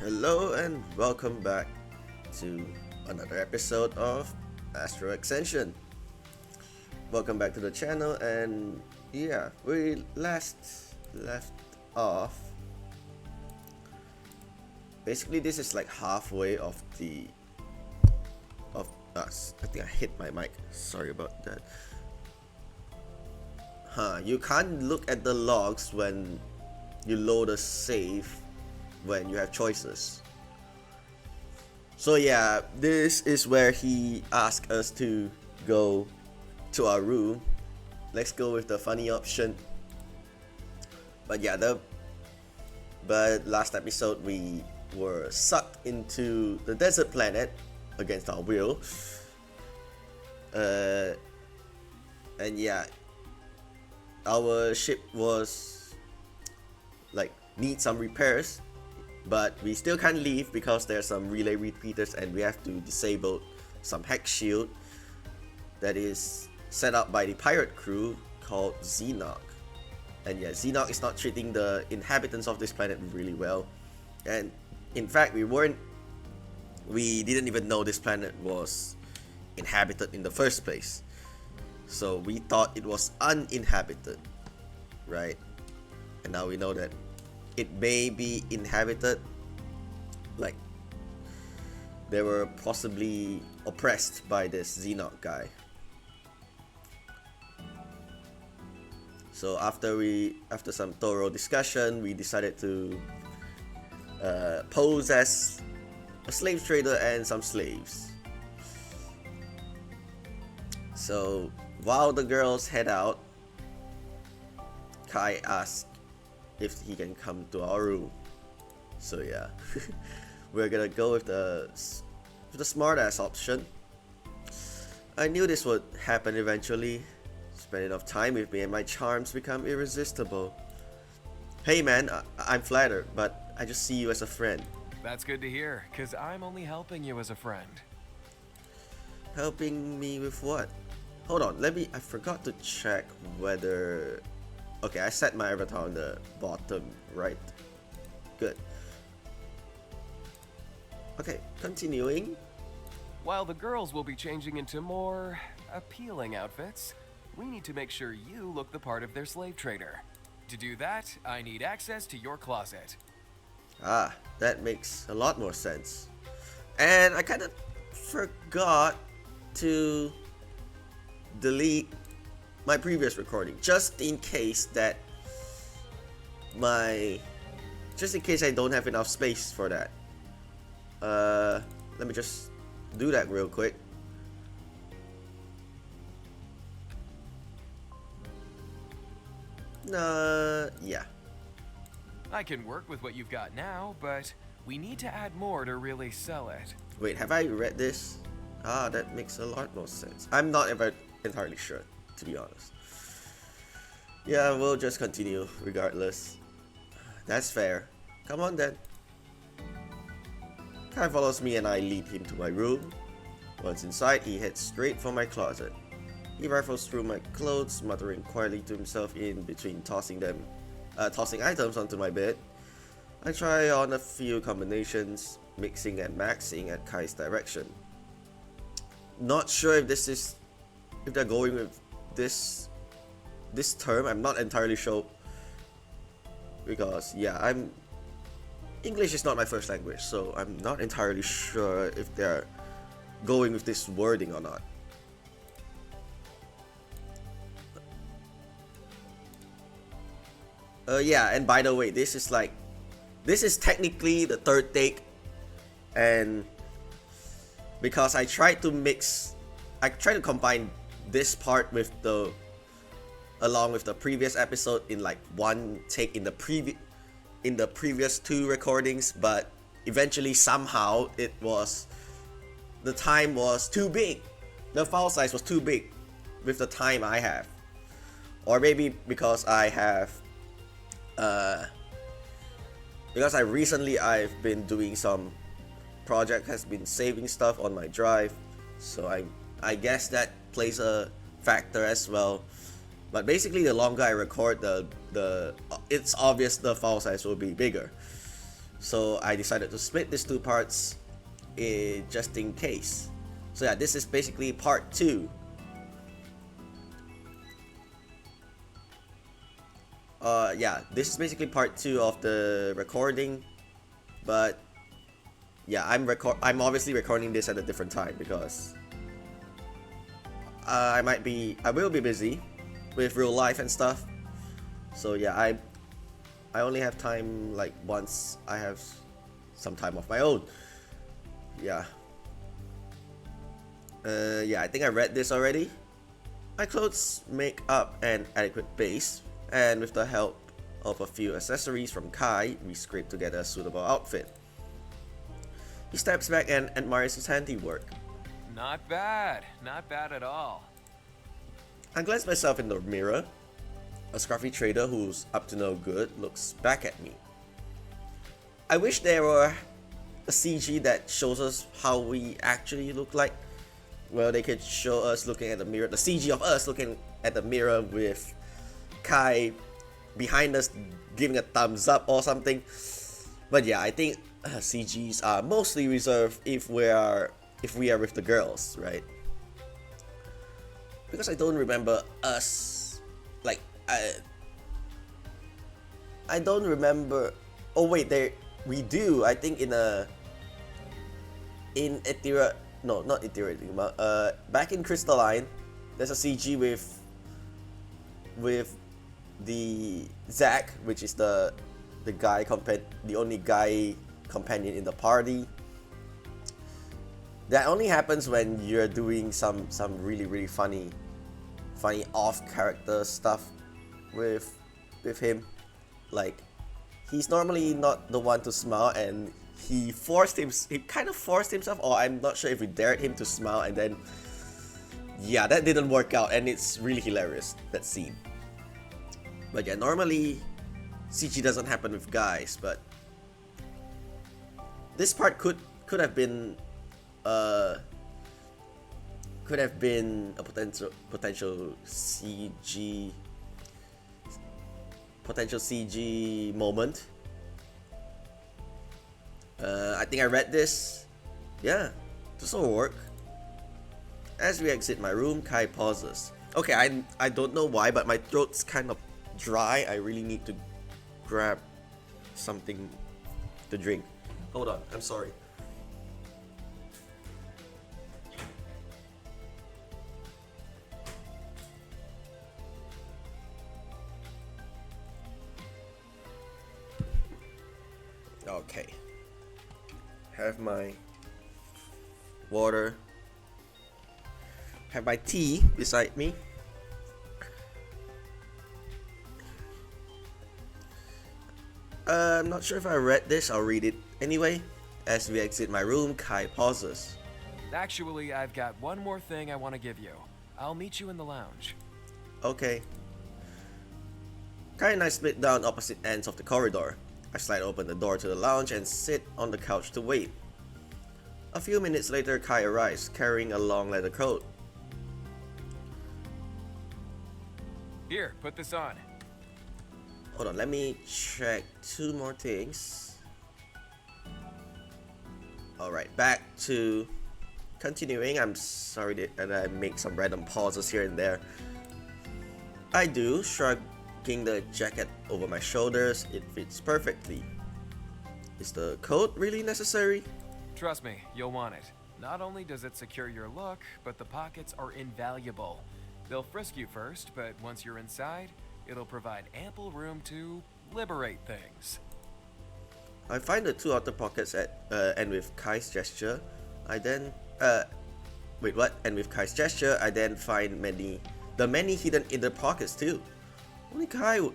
Hello and welcome back to another episode of Astral Ascension. Welcome back to the channel, and yeah, we last left off. Basically, this is like halfway of us. I think I hit my mic. Sorry about that. You can't look at the logs when you load a save when you have choices. So yeah, this is where he asked us to go to our room. Let's go with the funny option. But yeah, but last episode we were sucked into the desert planet against our will. And yeah, our ship was like need some repairs, but we still can't leave because there's some relay repeaters and we have to disable some hex shield that is set up by the pirate crew called Xenog. And yeah, Xenog is not treating the inhabitants of this planet really well, and in fact we didn't even know this planet was inhabited in the first place. So we thought it was uninhabited, right? And now we know that it may be inhabited, like they were possibly oppressed by this Xenog guy. So after some thorough discussion, we decided to pose as a slave trader and some slaves. So while the girls head out, Kai asked if he can come to our room. So yeah, we're gonna go with the smart-ass option. I knew this would happen eventually. Spend enough time with me and my charms become irresistible. Hey man, I'm flattered, but I just see you as a friend. That's good to hear, cause I'm only helping you as a friend. Helping me with what? Hold on, I forgot to check whether... Okay, I set my avatar on the bottom right. Good. Okay, continuing. While the girls will be changing into more appealing outfits, we need to make sure you look the part of their slave trader. To do that, I need access to your closet. Ah, that makes a lot more sense. And I kind of forgot to delete my previous recording, just in case I don't have enough space for that. Let me just do that real quick. Yeah. I can work with what you've got now, but we need to add more to really sell it. Wait, have I read this? Ah, that makes a lot more sense. I'm not entirely sure, to be honest. Yeah, we'll just continue regardless. That's fair. Come on then. Kai follows me and I lead him to my room. Once inside, he heads straight for my closet. He rifles through my clothes, muttering quietly to himself in between tossing items onto my bed. I try on a few combinations, mixing and maxing at Kai's direction. Not sure if they're going with this term. I'm not entirely sure, because yeah, English is not my first language, so I'm not entirely sure if they're going with this wording or not. Yeah, and by the way, this is technically the third take, and because I tried to combine this part along with the previous episode in like one take in the previous two recordings, but eventually somehow the time was too big. The file size was too big with the time I have, or maybe because I've been doing some project, has been saving stuff on my drive, so I guess that plays a factor as well. But basically, the longer I record, it's obvious the file size will be bigger. So I decided to split these two parts just in case. So yeah, this is basically part 2. Yeah, this is basically part 2 of the recording, but yeah, I'm obviously recording this at a different time because I will be busy with real life and stuff. So yeah, I only have time like once I have some time of my own. Yeah. Yeah, I think I read this already. My clothes make up an adequate base, and with the help of a few accessories from Kai, we scrape together a suitable outfit. He steps back and admires his handiwork. Not bad at all. I glance myself in the mirror. A scruffy trader who's up to no good looks back at me. I wish there were a CG that shows us how we actually look like. Well, they could show us looking at the mirror, the CG of us looking at the mirror with Kai behind us giving a thumbs up or something. But yeah, I think CGs are mostly reserved if we are with the girls, right? Because I don't remember us, like I don't remember. Oh wait, we do. I think in Ethereum. No, not Ethereum. Back in Crystalline, there's a CG with the Zack, which is the only guy companion in the party. That only happens when you're doing some really funny off character stuff with him. Like, he's normally not the one to smile, and he kind of forced himself, or I'm not sure if we dared him to smile, and then yeah, that didn't work out, and it's really hilarious, that scene. But yeah, normally CG doesn't happen with guys, but this part could have been a potential CG moment. I think I read this. Yeah, this will work. As we exit my room, Kai pauses. Okay, I don't know why, but my throat's kind of dry. I really need to grab something to drink. Hold on, I'm sorry. Okay. Have my water. Have my tea beside me. I'm not sure if I read this. I'll read it anyway. As we exit my room, Kai pauses. Actually, I've got one more thing I want to give you. I'll meet you in the lounge. Okay. Kai and I split down opposite ends of the corridor. I slide open the door to the lounge and sit on the couch to wait. A few minutes later, Kai arrives, carrying a long leather coat. Here, put this on. Hold on, let me check 2 more things. Alright, back to continuing. I'm sorry that I make some random pauses here and there. I do, shrugging the jacket over my shoulders. It fits perfectly. Is the coat really necessary? Trust me, you'll want it. Not only does it secure your look, but the pockets are invaluable. They'll frisk you first, but once you're inside, it'll provide ample room to liberate things. I find the 2 outer pockets and with Kai's gesture, I then wait, what? And with Kai's gesture, I then find many hidden inner pockets too. Only Kai would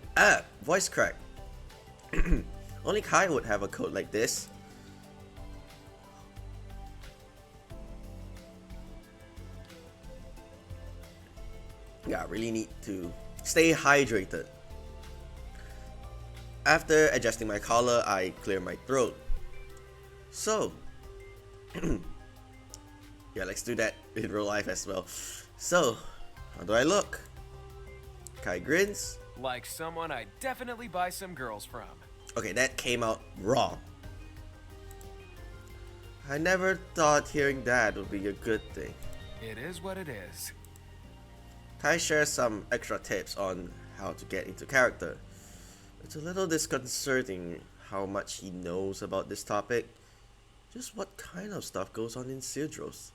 voice crack. Only Kai would have a coat like this. Yeah, I really need to stay hydrated. After adjusting my collar, I clear my throat. So, yeah, let's do that in real life as well. So, how do I look? Kai grins. Like someone I'd definitely buy some girls from. Okay, that came out wrong. I never thought hearing that would be a good thing. It is what it is. Kai shares some extra tips on how to get into character. It's a little disconcerting how much he knows about this topic. Just what kind of stuff goes on in Sidros?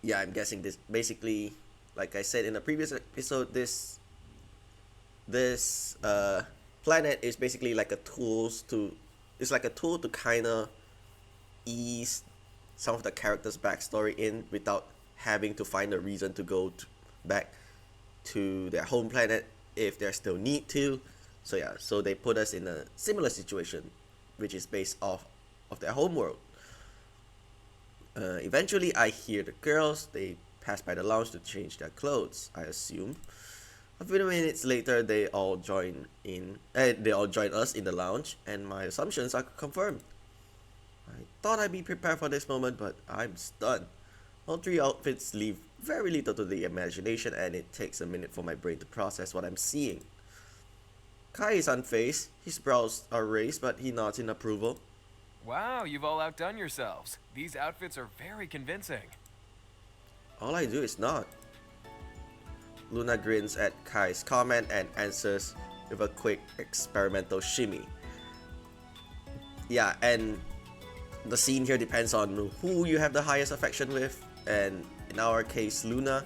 Yeah, I'm guessing this basically, like I said in the previous episode, this planet is basically like a it's like a tool to kind of ease some of the characters' backstory in without having to find a reason to back to their home planet if there's still need to. So yeah, so they put us in a similar situation, which is based off of their home world. Eventually, I hear the girls. They pass by the lounge to change their clothes, I assume. A few minutes later, they all join us in the lounge, and my assumptions are confirmed. I thought I'd be prepared for this moment, but I'm stunned. All three outfits leave very little to the imagination, and it takes a minute for my brain to process what I'm seeing. Kai is unfazed. His brows are raised, but he nods in approval. Wow, you've all outdone yourselves. These outfits are very convincing. All I do is nod. Luna grins at Kai's comment and answers with a quick experimental shimmy. Yeah, and the scene here depends on who you have the highest affection with, and in our case, Luna.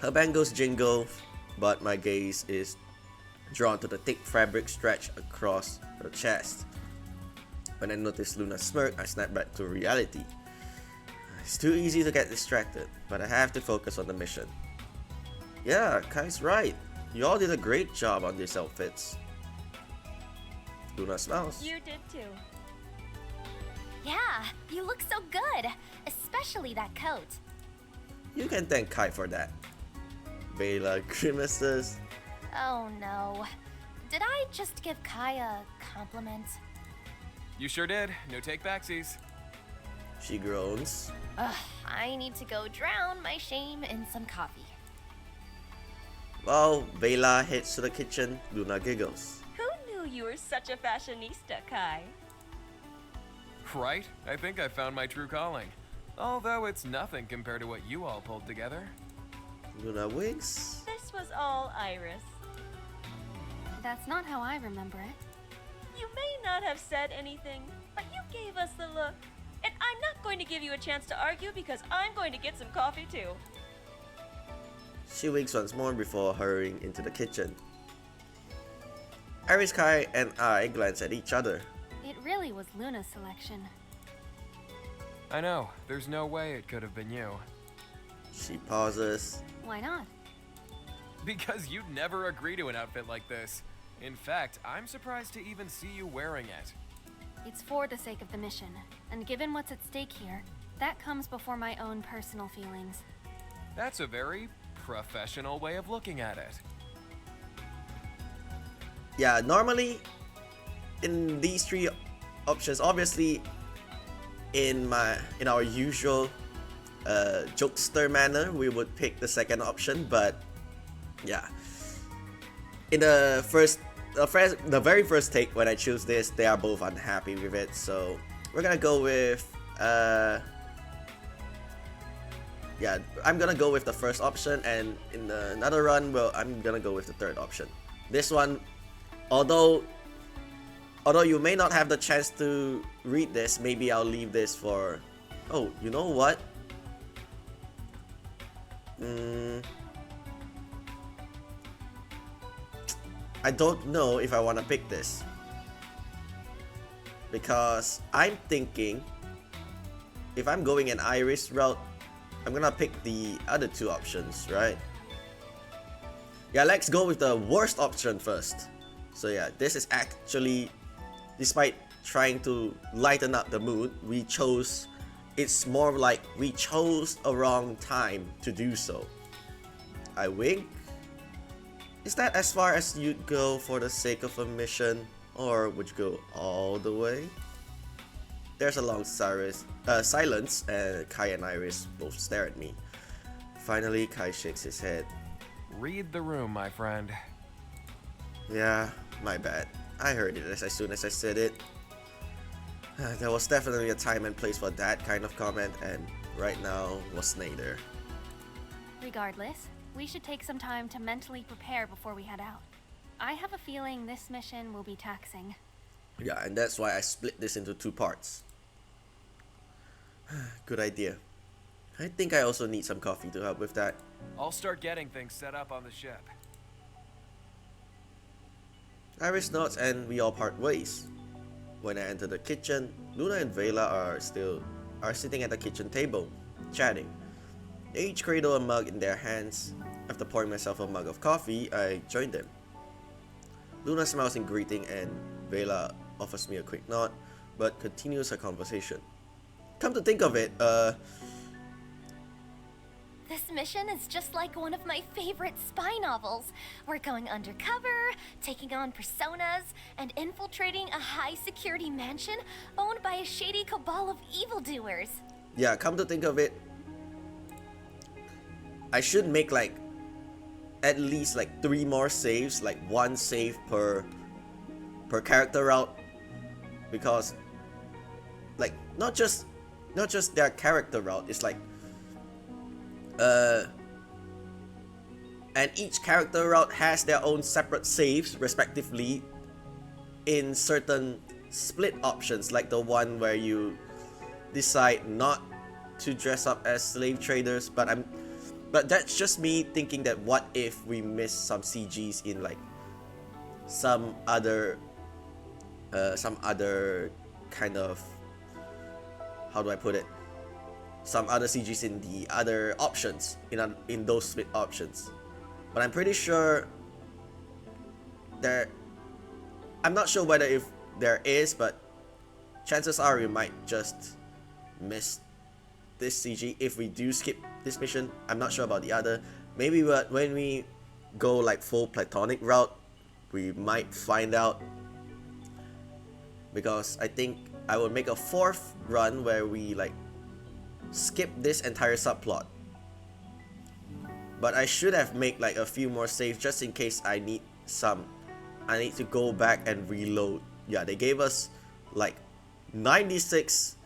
Her bangles jingle, but my gaze is drawn to the thick fabric stretch across her chest. When I notice Luna's smirk, I snap back to reality. It's too easy to get distracted, but I have to focus on the mission. Yeah, Kai's right. You all did a great job on these outfits. Luna smiles. You did too. Yeah, you look so good, especially that coat. You can thank Kai for that. Bela grimaces. Oh no. Did I just give Kai a compliment? You sure did. No take backsies. She groans. Ugh, I need to go drown my shame in some coffee. While Bela heads to the kitchen, Luna giggles. Who knew you were such a fashionista, Kai? Right? I think I found my true calling. Although it's nothing compared to what you all pulled together. Luna winks. This was all Iris. That's not how I remember it. You may not have said anything, but you gave us the look. And I'm not going to give you a chance to argue because I'm going to get some coffee too. She winks once more before hurrying into the kitchen. Iris, Kai, and I glance at each other. It really was Luna's selection. I know. There's no way it could have been you. She pauses. Why not? Because you'd never agree to an outfit like this. In fact, I'm surprised to even see you wearing it. It's for the sake of the mission, and given what's at stake here, that comes before my own personal feelings. That's a very professional way of looking at it. Yeah, normally in these three options, obviously in our usual jokester manner, we would pick the second option, but yeah. In the very first take when I choose this, they are both unhappy with it, so we're gonna go with yeah, I'm gonna go with the first option, and in another run, well, I'm gonna go with the third option. This one, although you may not have the chance to read this, maybe I'll leave this for... Oh, you know what? I don't know if I want to pick this. Because I'm thinking, if I'm going an Iris route, I'm gonna pick the other two options, right? Yeah, let's go with the worst option first. So yeah, this is actually, despite trying to lighten up the mood, it's more like we chose a wrong time to do so. I wink. Is that as far as you'd go for the sake of a mission, or would you go all the way? There's a long silence, and Kai and Iris both stare at me. Finally, Kai shakes his head. Read the room, my friend. Yeah, my bad. I heard it as soon as I said it. There was definitely a time and place for that kind of comment, and right now was neither. Regardless, we should take some time to mentally prepare before we head out. I have a feeling this mission will be taxing. Yeah, and that's why I split this into 2 parts. Good idea. I think I also need some coffee to help with that. I'll start getting things set up on the ship. Iris nods and we all part ways. When I enter the kitchen, Luna and Vela are sitting at the kitchen table, chatting. They each cradle a mug in their hands. After pouring myself a mug of coffee, I join them. Luna smiles in greeting and Vela offers me a quick nod, but continues her conversation. Come to think of it, This mission is just like one of my favorite spy novels. We're going undercover, taking on personas, and infiltrating a high-security mansion owned by a shady cabal of evildoers. yeah, come to think of it, I should make like at least like 3 more saves, like 1 save per character route, because like not just their character route, it's like and each character route has their own separate saves respectively in certain split options, like the one where you decide not to dress up as slave traders, but that's just me thinking that what if we miss some CGs in like some other kind of, how do I put it, some other CGs in the other options, in those split options. But I'm pretty sure I'm not sure whether if there is, but chances are we might just miss this CG if we do skip this mission. I'm not sure about the other. Maybe when we go like full platonic route, we might find out, because I think I will make a 4th run where we like skip this entire subplot. But I should have made like a few more saves just in case I need to go back and reload. Yeah, they gave us like 96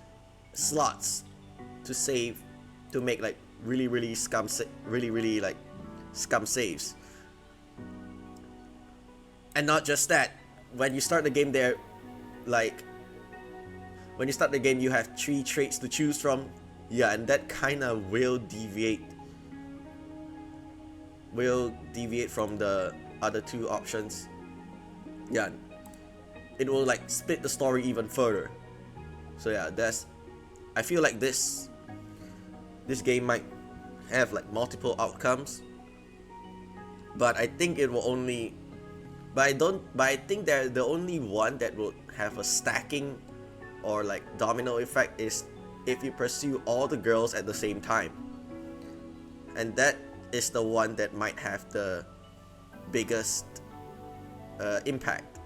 slots to save, to make like really scum saves. And not just that, when you start the game you have 3 traits to choose from. Yeah, and that kind of will deviate from the other 2 options. Yeah, it will like split the story even further. So yeah, I feel like this game might have like multiple outcomes, but I think it will only, but I think that the only one that will have a stacking or like domino effect is if you pursue all the girls at the same time, and that is the one that might have the biggest impact.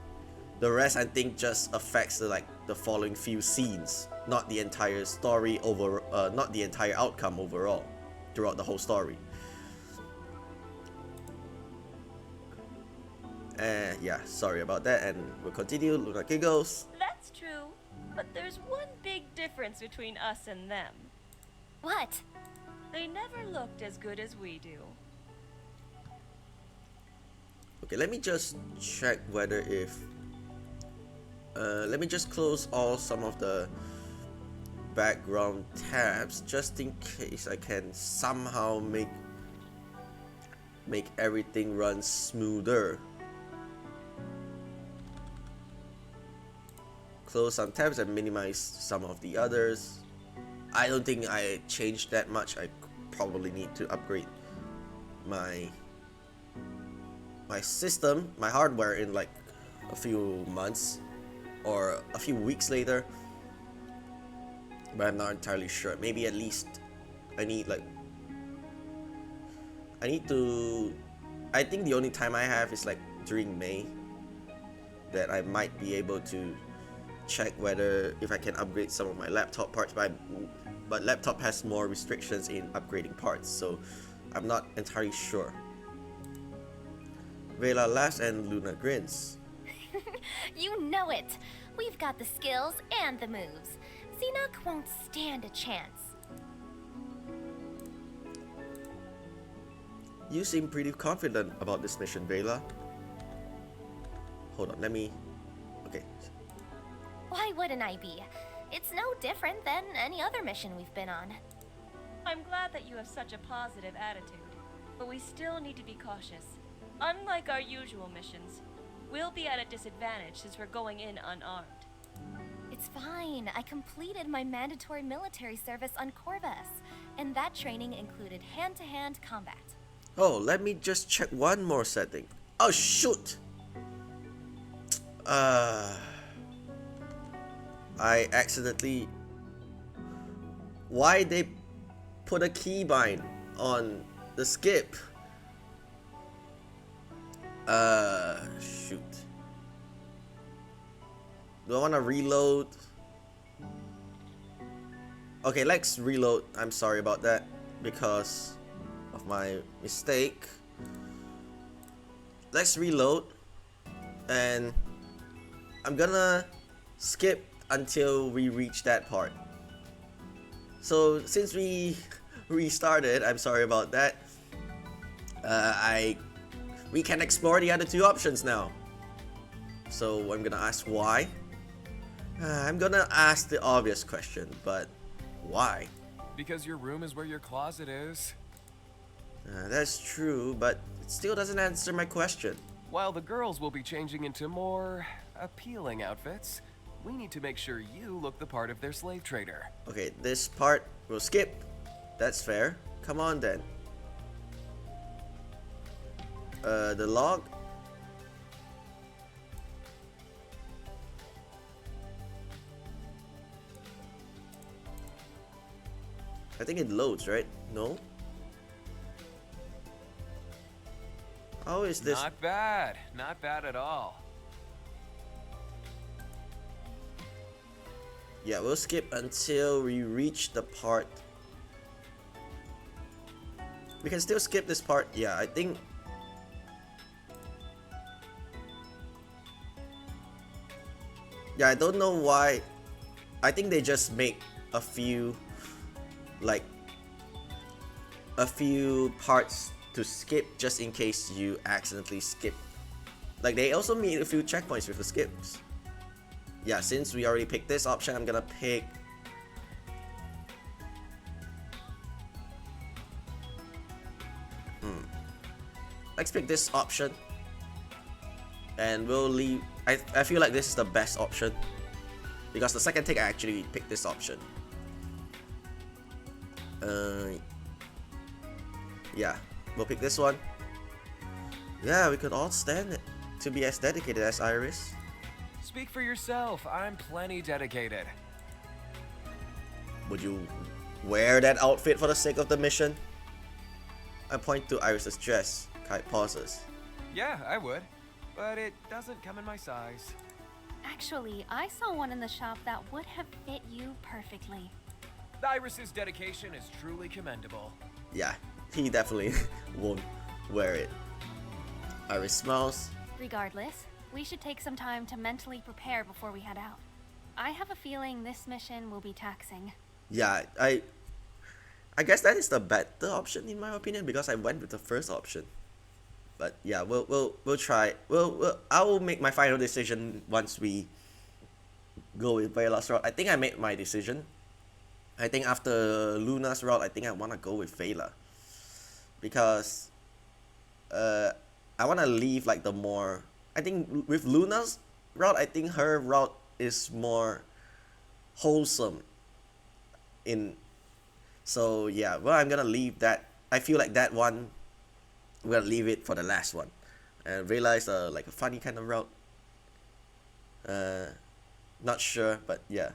The rest I think just affects the following few scenes, not the entire story not the entire outcome overall throughout the whole story. Yeah, sorry about that, and we'll continue. Luna giggles. That's true, but there's one big difference between us and them. What? They never looked as good as we do. Okay, let me just check whether if let me just close some of the background tabs just in case I can somehow make everything run smoother. Close some tabs and minimize some of the others. I don't think I changed that much. I probably need to upgrade my system, my hardware, in like a few months or a few weeks later, but I'm not entirely sure. Maybe at least I think the only time I have is like during May that I might be able to check whether if I can upgrade some of my laptop parts, but laptop has more restrictions in upgrading parts, so I'm not entirely sure. Vela laughs and Luna grins. You know it. We've got the skills and the moves. Xenoc won't stand a chance. You seem pretty confident about this mission, Vela. Hold on, let me... Okay. Why wouldn't I be? It's no different than any other mission we've been on. I'm glad that you have such a positive attitude, but we still need to be cautious. Unlike our usual missions, we'll be at a disadvantage since we're going in unarmed. It's fine. I completed my mandatory military service on Corvus, and that training included hand-to-hand combat. Oh, let me just check one more setting. Oh, shoot! I accidentally... Why they put a keybind on the skip? Shoot. Do I want to reload? Okay, let's reload. I'm sorry about that because of my mistake. Let's reload, and I'm gonna skip until we reach that part. So since we restarted, I'm sorry about that. We can explore the other two options now. So I'm gonna ask why. I'm gonna ask the obvious question, but why? Because your room is where your closet is. That's true, but it still doesn't answer my question. While the girls will be changing into more appealing outfits, we need to make sure you look the part of their slave trader. Okay, this part we'll skip. That's fair. Come on then. The log. I think it loads, right? No? How is this? Not bad. Not bad at all. Yeah, we'll skip until we reach the part. We can still skip this part. Yeah, I think... Yeah, I don't know why. I think they just make a few... like... a few parts to skip just in case you accidentally skip. Like, they also made a few checkpoints with the skips. Yeah, since we already picked this option, I'm gonna pick... Let's pick this option. And we'll leave... I feel like this is the best option. Because the second take, I actually picked this option. Yeah, we'll pick this one. Yeah, we could all stand it to be as dedicated as Iris. Speak for yourself. I'm plenty dedicated. Would you wear that outfit for the sake of the mission? I point to Iris's dress. Kite pauses. Yeah, I would. But it doesn't come in my size. Actually, I saw one in the shop that would have fit you perfectly. Iris's dedication is truly commendable. Yeah, he definitely won't wear it. Iris smiles. Regardless, we should take some time to mentally prepare before we head out. I have a feeling this mission will be taxing. Yeah, I guess that is the better option in my opinion because I went with the first option. But yeah, we'll try. I will make my final decision once we go with Vela's route. I think I made my decision. I think after Luna's route, I think I wanna go with Vela because I wanna leave like the more. I think with Luna's route, I think her route is more wholesome. So yeah, well, I'm gonna leave that. I feel like that one. We're gonna leave it for the last one, and Vela is like a funny kind of route. Not sure, but yeah.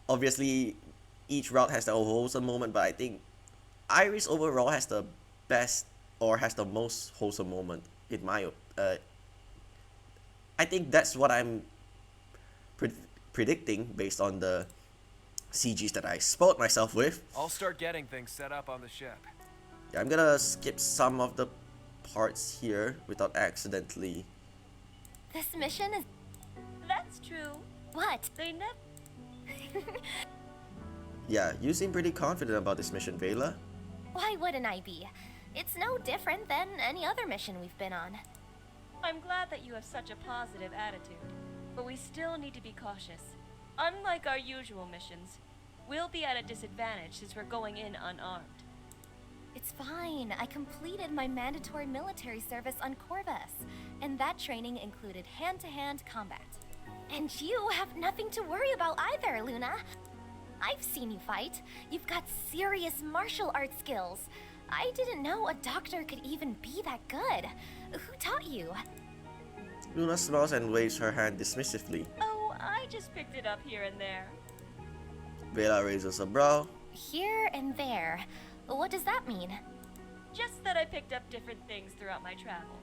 Obviously, each route has their own wholesome moment, but I think Iris overall has the best or has the most wholesome moment in my. I think that's what I'm predicting based on the CGs that I spoiled myself with. I'll start getting things set up on the ship. Yeah, I'm gonna skip some of the parts here without accidentally. This mission is... That's true. What? They never. Yeah, you seem pretty confident about this mission, Vela. Why wouldn't I be? It's no different than any other mission we've been on. I'm glad that you have such a positive attitude, but we still need to be cautious. Unlike our usual missions, we'll be at a disadvantage since we're going in unarmed. It's fine. I completed my mandatory military service on Corvus, and that training included hand-to-hand combat. And you have nothing to worry about either, Luna. I've seen you fight. You've got serious martial arts skills. I didn't know a doctor could even be that good. Who taught you? Luna smiles and waves her hand dismissively. Oh, I just picked it up here and there. Vela raises a brow. Here and there. What does that mean? Just that I picked up different things throughout my travels.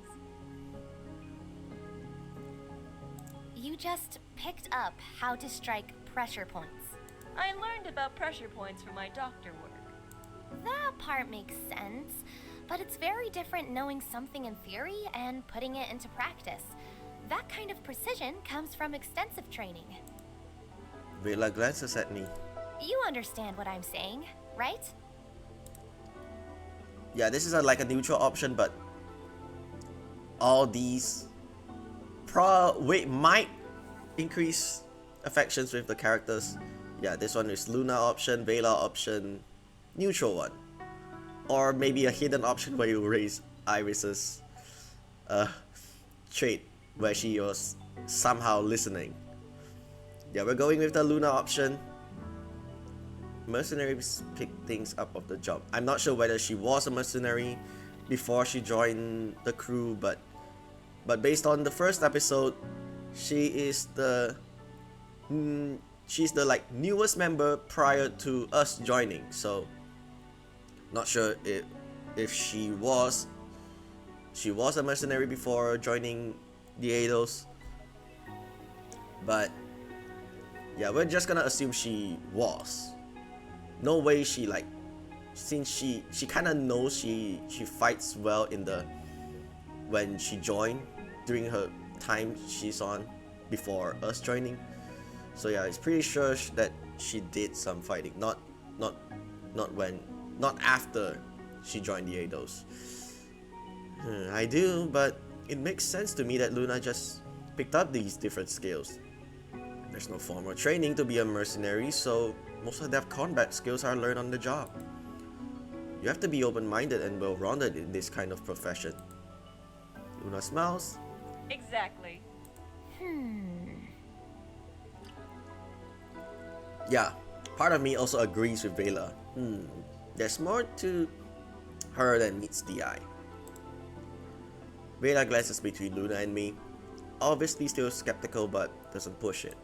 You just picked up how to strike pressure points. I learned about pressure points from my doctor work. That part makes sense, but it's very different knowing something in theory and putting it into practice. That kind of precision comes from extensive training. Vela glances at me. You understand what I'm saying, right? Yeah, this is like a neutral option, but all these might increase affections with the characters. Yeah, this one is Luna option, Vela option, neutral one. Or maybe a hidden option where you raise Iris's trait where she was somehow listening. Yeah, we're going with the Luna option. Mercenaries pick things up of the job. I'm not sure whether she was a mercenary before she joined the crew, but based on the first episode, she is she's the like newest member prior to us joining. So not sure if she was a mercenary before joining the Eidos, but yeah, we're just gonna assume she was. No way she like, since she kind of knows she fights well in the when she joined during her time she's on before us joining. So yeah, it's pretty sure that she did some fighting, not after she joined the Eidos. I do, but it makes sense to me that Luna just picked up these different skills. There's no formal training to be a mercenary, so most of their combat skills are learned on the job. You have to be open-minded and well-rounded in this kind of profession. Luna smiles. Exactly. Yeah, part of me also agrees with Vela. There's more to her than meets the eye. Vela glances between Luna and me, obviously still skeptical but doesn't push it.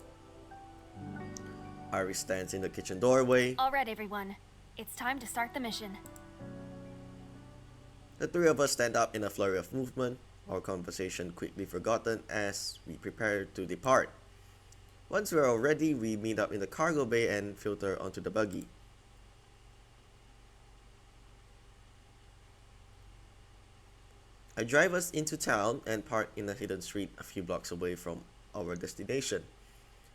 Iris stands in the kitchen doorway. All right, everyone. It's time to start the mission. The three of us stand up in a flurry of movement, our conversation quickly forgotten as we prepare to depart. Once we're all ready, we meet up in the cargo bay and filter onto the buggy. I drive us into town and park in a hidden street a few blocks away from our destination.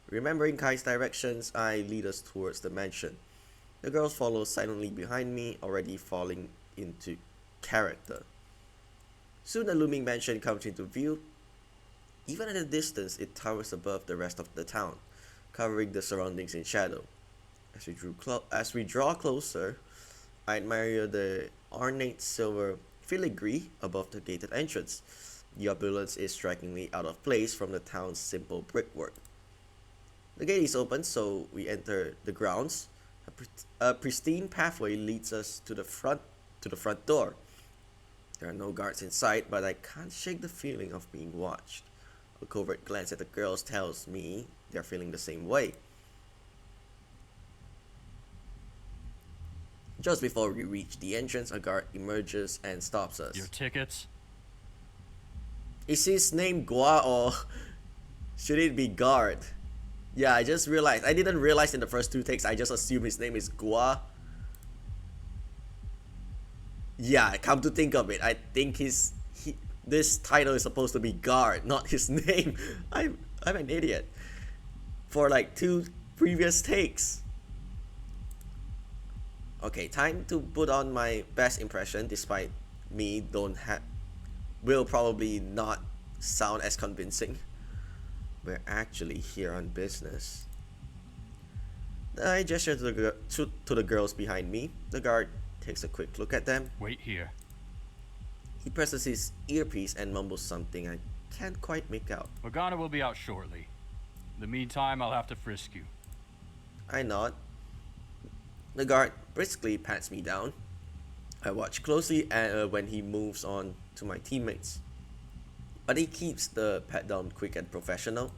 Remembering Kai's directions, I lead us towards the mansion. The girls follow silently behind me, already falling into character. Soon a looming mansion comes into view. Even at a distance, it towers above the rest of the town, covering the surroundings in shadow. As we draw closer, I admire the ornate silver filigree above the gated entrance. The opulence is strikingly out of place from the town's simple brickwork. The gate is open, so we enter the grounds. A pristine pathway leads us to the front door. There are no guards in sight, but I can't shake the feeling of being watched. A covert glance at the girls tells me they're feeling the same way. Just before we reach the entrance, a guard emerges and stops us. Your tickets? Is his name Gua or should it be Guard? Yeah, I just realized. I didn't realize in the first two takes. I just assumed his name is Gua. Yeah, come to think of it, I think this title is supposed to be Guard, not his name. I'm an idiot. for like 2 previous takes. Okay, time to put on my best impression, despite me will probably not sound as convincing. We're actually here on business. I gesture to the girls behind me. The guard takes a quick look at them. Wait here. He presses his earpiece and mumbles something I can't quite make out. Morgana will be out shortly. In the meantime, I'll have to frisk you. I nod. The guard briskly pats me down. I watch closely when he moves on to my teammates. But he keeps the pat down quick and professional.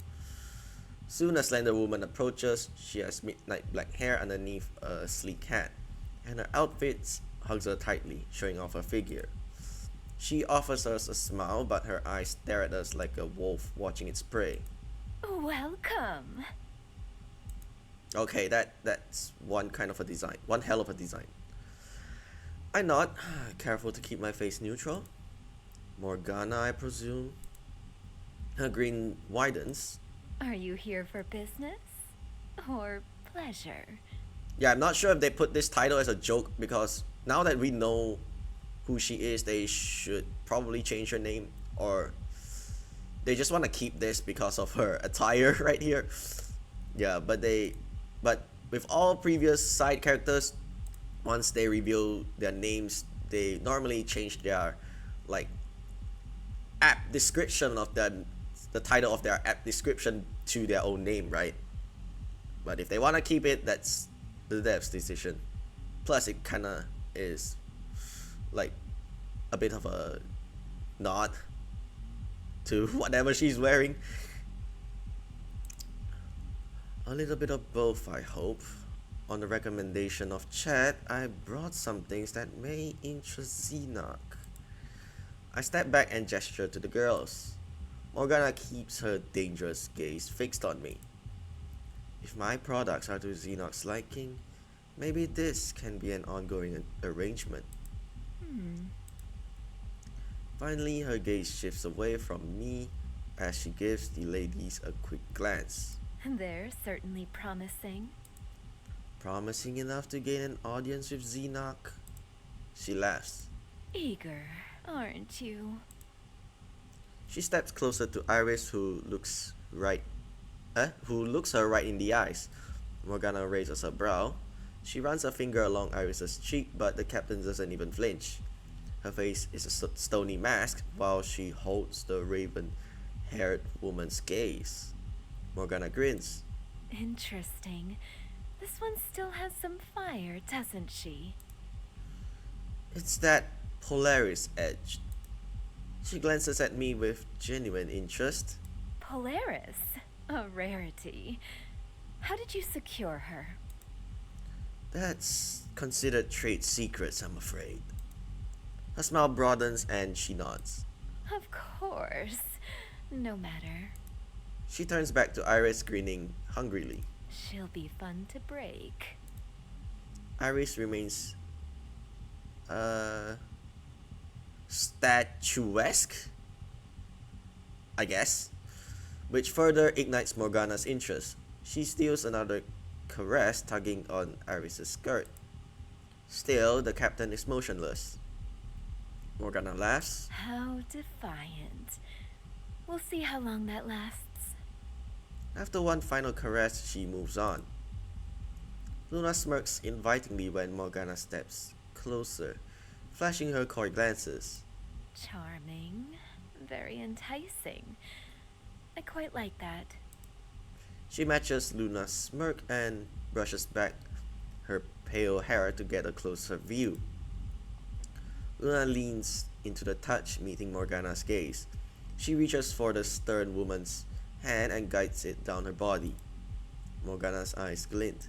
Soon a slender woman approaches. She has midnight black hair underneath a sleek hat, and her outfit hugs her tightly, showing off her figure. She offers us a smile, but her eyes stare at us like a wolf watching its prey. Welcome. Okay, that's one kind of a design. One hell of a design. I nod, careful to keep my face neutral. Morgana, I presume. Her grin widens. Are you here for business or pleasure? Yeah, I'm not sure if they put this title as a joke, because now that we know who she is, they should probably change her name, or they just want to keep this because of her attire right here. Yeah, but with all previous side characters, once they reveal their names, they normally change their like app description of the title of their app description to their own name, right? But if they want to keep it, that's the dev's decision. Plus, it kind of is like a bit of a nod to whatever she's wearing. A little bit of both, I hope. On the recommendation of Chad, I brought some things that may interest Xenoc. I step back and gesture to the girls. Morgana keeps her dangerous gaze fixed on me. If my products are to Xenoc's liking, maybe this can be an ongoing arrangement. Finally, her gaze shifts away from me as she gives the ladies a quick glance. They're certainly promising. Promising enough to gain an audience with Xenoc? She laughs. Eager, aren't you? She steps closer to Iris, who looks her right in the eyes. Morgana raises her brow. She runs a finger along Iris's cheek, but the captain doesn't even flinch. Her face is a stony mask while she holds the raven-haired woman's gaze. Morgana grins. Interesting. This one still has some fire, doesn't she? It's that Polaris edge. She glances at me with genuine interest. Polaris? A rarity. How did you secure her? That's considered trade secrets, I'm afraid. Her smile broadens and she nods. Of course. No matter. She turns back to Iris, grinning hungrily. She'll be fun to break. Iris remains statuesque, I guess, which further ignites Morgana's interest. She steals another caress, tugging on Iris's skirt. Still, the captain is motionless. Morgana laughs. How defiant. We'll see how long that lasts. After one final caress, she moves on. Luna smirks invitingly when Morgana steps closer, flashing her coy glances. Charming. Very enticing. I quite like that. She matches Luna's smirk and brushes back her pale hair to get a closer view. Luna leans into the touch, meeting Morgana's gaze. She reaches for the stern woman's hand and guides it down her body. Morgana's eyes glint.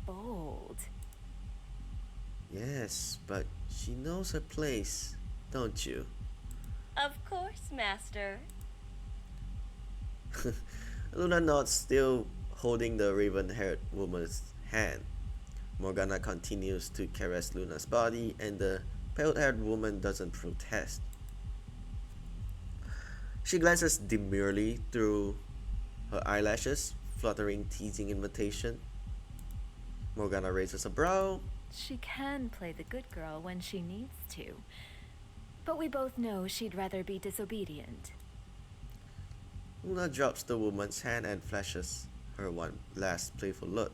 Bold. Yes, but she knows her place, don't you? Of course, Master. Luna nods, still holding the raven-haired woman's hand. Morgana continues to caress Luna's body, and the pale-haired woman doesn't protest. She glances demurely through her eyelashes, fluttering, teasing invitation. Morgana raises a brow. She can play the good girl when she needs to. But we both know she'd rather be disobedient. Luna drops the woman's hand and flashes her one last playful look.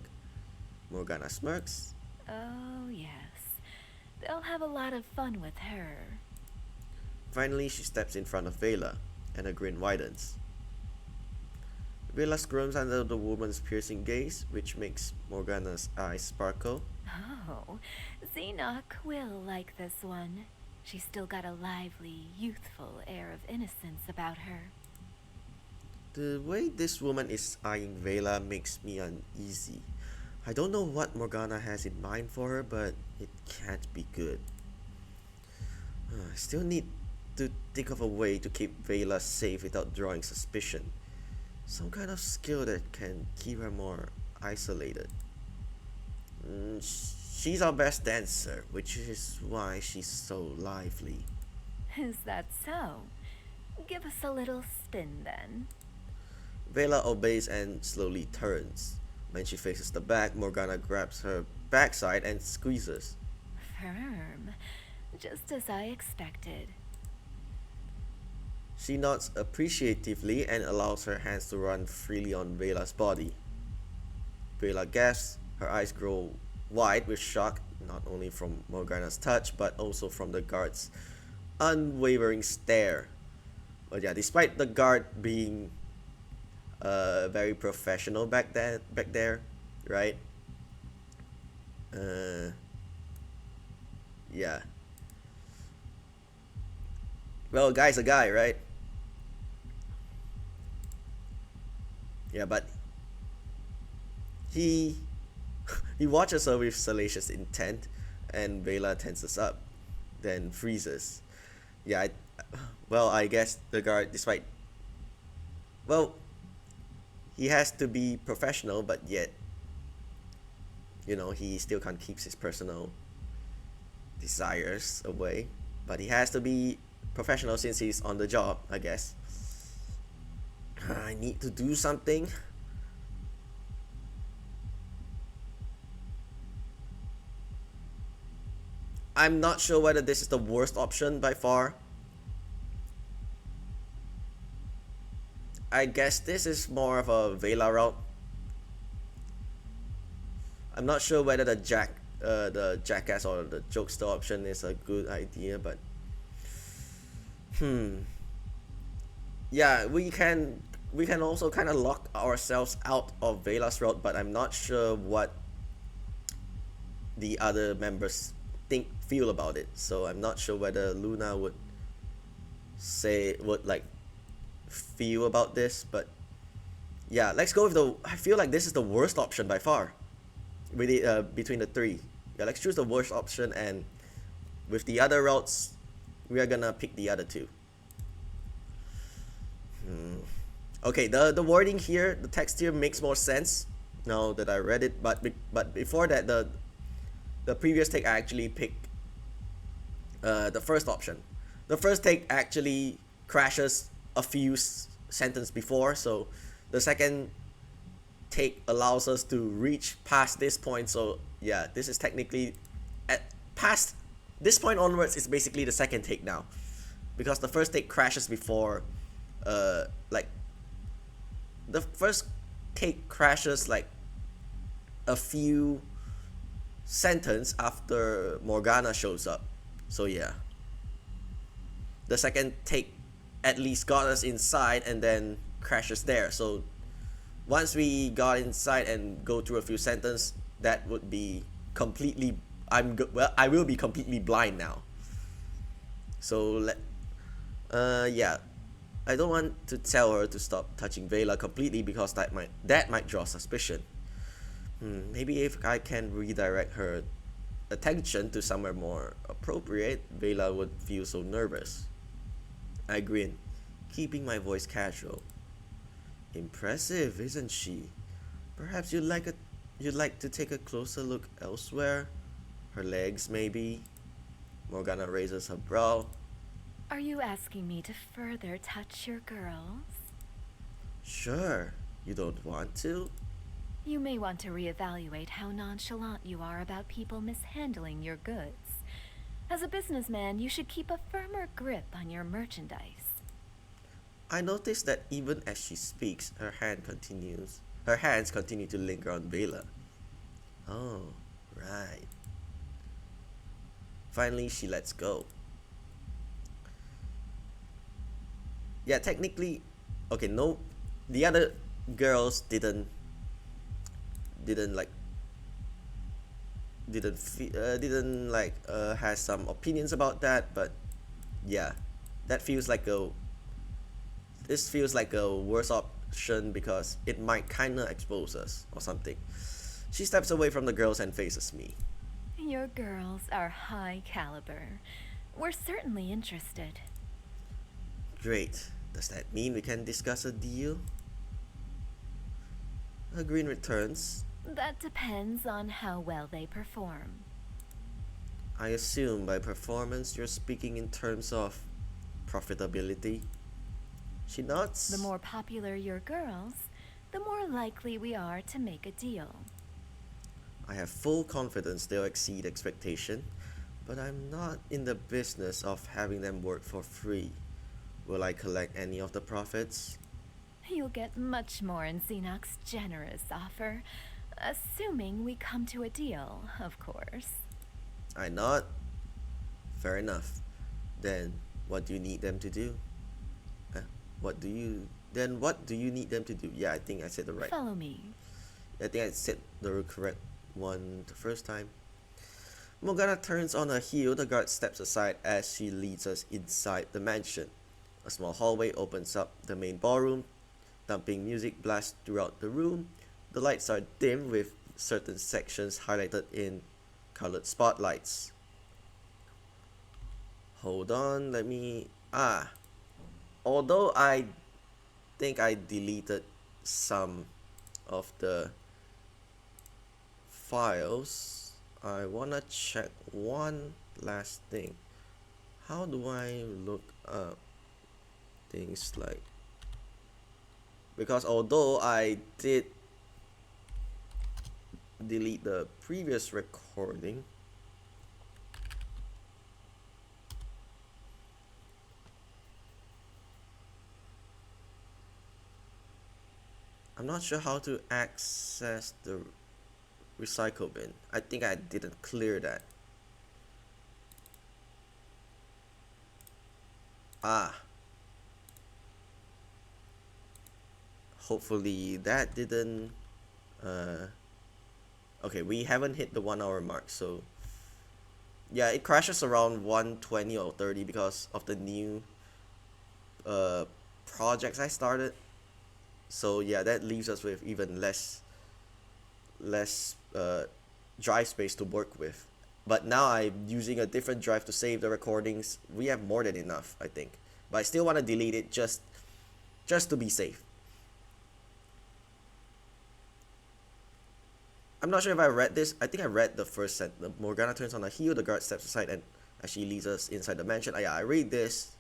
Morgana smirks. Oh, yes. They'll have a lot of fun with her. Finally, she steps in front of Vela, and her grin widens. Vela squirms under the woman's piercing gaze, which makes Morgana's eyes sparkle. Oh, Xenoc will like this one. She's still got a lively, youthful air of innocence about her. The way this woman is eyeing Vela makes me uneasy. I don't know what Morgana has in mind for her, but it can't be good. I still need to think of a way to keep Vela safe without drawing suspicion. Some kind of skill that can keep her more isolated. She's our best dancer, which is why she's so lively. Is that so? Give us a little spin then. Vela obeys and slowly turns. When she faces the back, Morgana grabs her backside and squeezes. Firm. Just as I expected. She nods appreciatively and allows her hands to run freely on Vela's body. Vela gasps, her eyes grow wide with shock, not only from Morgana's touch, but also from the guard's unwavering stare. But yeah, despite the guard being very professional back there, right? Yeah. Well, a guy's a guy, right? Yeah, but he watches her with salacious intent, and Vela tenses up, then freezes. Yeah, I guess the guard, despite, well, he has to be professional, but yet, he still can't keep his personal desires away. But he has to be professional since he's on the job, I guess. I need to do something. I'm not sure whether this is the worst option by far. I guess this is more of a Vela route. I'm not sure whether the jackass or the jokester option is a good idea, but yeah, we can also kind of lock ourselves out of Vela's route, but I'm not sure what the other members feel about it. So I'm not sure whether Luna would feel about this, but yeah, let's go with I feel like this is the worst option by far between the three. Yeah, let's choose the worst option, and with the other routes we are gonna pick the other two. Okay, the wording here, the text here makes more sense now that I read it, but before that, the previous take I actually picked the first option. The first take actually crashes a few sentences before, so the second take allows us to reach past this point. So yeah, this is technically past this point onwards is basically the second take now, because the first take crashes before the first take crashes like a few sentences after Morgana shows up. So yeah, the second take at least got us inside and then crashes there. So once we got inside and go through a few sentences, that would be completely I will be completely blind now. So yeah, I don't want to tell her to stop touching Vela completely, because that might draw suspicion. Maybe if I can redirect her attention to somewhere more appropriate, Vela would feel so nervous. I grin, keeping my voice casual. Impressive, isn't she? Perhaps you'd like to take a closer look elsewhere? Her legs, maybe? Morgana raises her brow. Are you asking me to further touch your girls? Sure. You don't want to? You may want to reevaluate how nonchalant you are about people mishandling your goods. As a businessman, you should keep a firmer grip on your merchandise. I noticed that even as she speaks, her hands continue to linger on Bela. Oh, right. Finally, she lets go. Yeah, technically, okay, no, the other girls didn't like didn't like has some opinions about that, but yeah, that feels like a this feels like a worse option because it might kinda expose us or something. She steps away from the girls and faces me. Your girls are high caliber. We're certainly interested. Great. Does that mean we can discuss a deal? A grin returns. That depends on how well they perform. I assume by performance you're speaking in terms of profitability. She nods. The more popular your girls, the more likely we are to make a deal. I have full confidence they'll exceed expectation, but I'm not in the business of having them work for free. Will I collect any of the profits? You'll get much more in Xenoc's generous offer, assuming we come to a deal, of course. I nod. Fair enough. Then what do you need them to do? What do you need them to do? Yeah, I think I said the right. Follow me. I think I said the correct one the first time. Morgana turns on her heel. The guard steps aside as she leads us inside the mansion. A small hallway opens up the main ballroom. Thumping music blasts throughout the room. The lights are dim with certain sections highlighted in colored spotlights. Hold on, let me... Although I think I deleted some of the files, I wanna check one last thing. How do I look up things like... Because although I did delete the previous recording, I'm not sure how to access the recycle bin. I think I didn't clear that. Hopefully that didn't okay, we haven't hit the 1 hour mark, so yeah, it crashes around 120 or 30 because of the new projects I started. So yeah, that leaves us with even less drive space to work with. But now I'm using a different drive to save the recordings. We have more than enough, I think. But I still want to delete it just to be safe. I'm not sure if I read this. I think I read the first sentence. Morgana turns on her heel. The guard steps aside and as she leads us inside the mansion. I read this.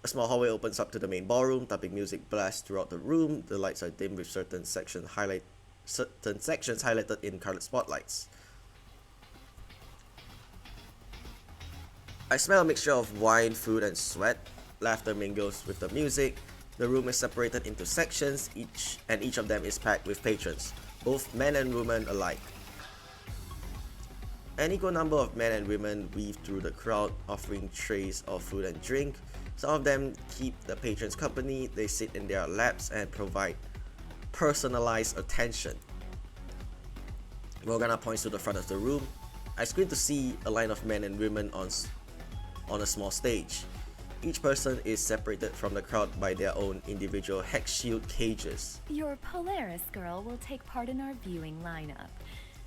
A small hallway opens up to the main ballroom. Thumping music blasts throughout the room. The lights are dim with certain sections highlighted in colored spotlights. I smell a mixture of wine, food, and sweat. Laughter mingles with the music. The room is separated into sections, each of them is packed with patrons, both men and women alike. An equal number of men and women weave through the crowd, offering trays of food and drink. Some of them keep the patrons company. They sit in their laps and provide personalized attention. Morgana points to the front of the room. I squint to see a line of men and women on a small stage. Each person is separated from the crowd by their own individual hex shield cages. Your Polaris girl will take part in our viewing lineup.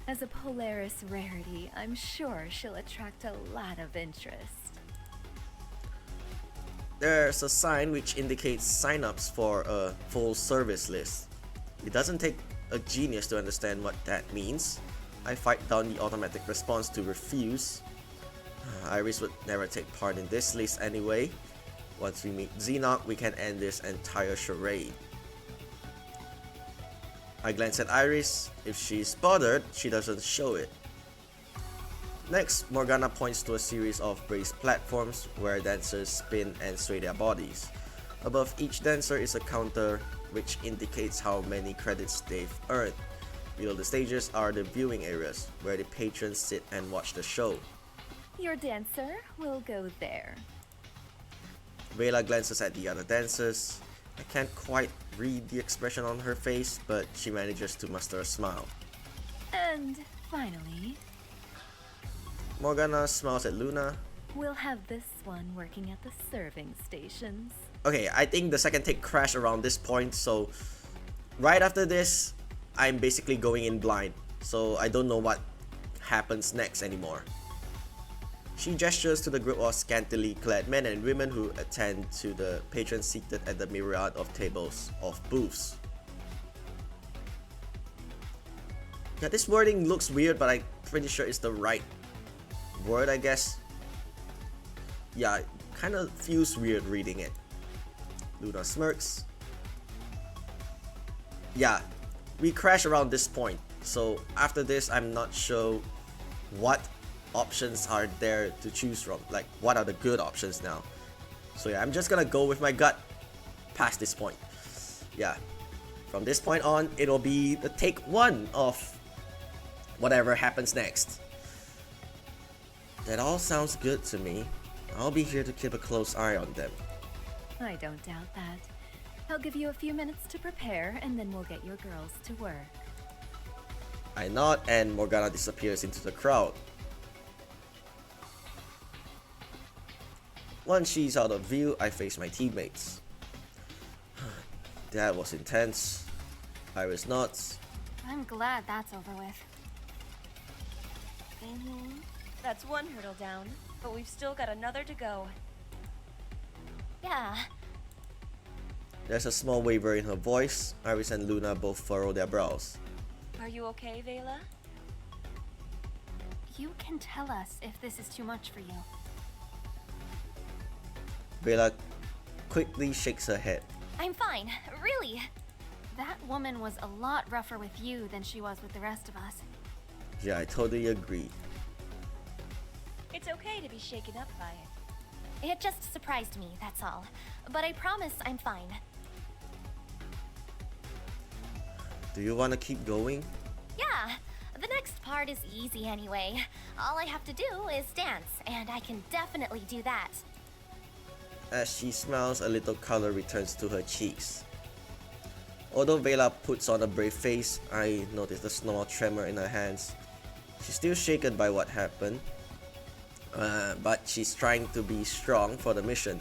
As a Polaris rarity, I'm sure she'll attract a lot of interest. There's a sign which indicates sign-ups for a full service list. It doesn't take a genius to understand what that means. I fight down the automatic response to refuse. Iris would never take part in this list anyway. Once we meet Xenoc, we can end this entire charade. I glance at Iris. If she's bothered, she doesn't show it. Next, Morgana points to a series of raised platforms where dancers spin and sway their bodies. Above each dancer is a counter which indicates how many credits they've earned. Below the stages are the viewing areas where the patrons sit and watch the show. Your dancer will go there. Vela glances at the other dancers. I can't quite read the expression on her face, but she manages to muster a smile. And finally, Morgana smiles at Luna. we'll have this one working at the serving stations. Okay, I think the second take crashed around this point, so right after this, I'm basically going in blind, so I don't know what happens next anymore. She gestures to the group of scantily clad men and women who attend to the patrons seated at the myriad of tables of booths. Yeah, this wording looks weird, but I'm pretty sure it's the right word, I guess. Yeah, it kind of feels weird reading it. Luna smirks. Yeah, we crash around this point, so after this, I'm not sure what options are there to choose from, like what are the good options now. So yeah, I'm just gonna go with my gut past this point. Yeah, from this point on, it'll be the take one of whatever happens next. That all sounds good to me. I'll be here to keep a close eye on them. I don't doubt that. I'll give you a few minutes to prepare, and then we'll get your girls to work. I nod and Morgana disappears into the crowd. Once she's out of view, I face my teammates. That was intense. Iris nods. I'm glad that's over with. That's one hurdle down, but we've still got another to go. Yeah, There's a small waver in her voice. Iris and Luna both furrow their brows. Are you okay, Vela? You can tell us if this is too much for you. Vela quickly shakes her head. I'm fine, really. That woman was a lot rougher with you than she was with the rest of us. Yeah, I totally agree. It's okay to be shaken up by it. It just surprised me, that's all. But I promise I'm fine. Do you want to keep going? Yeah, the next part is easy anyway. All I have to do is dance, and I can definitely do that. As she smiles, a little color returns to her cheeks. Although Vela puts on a brave face, I notice a small tremor in her hands. She's still shaken by what happened, but she's trying to be strong for the mission.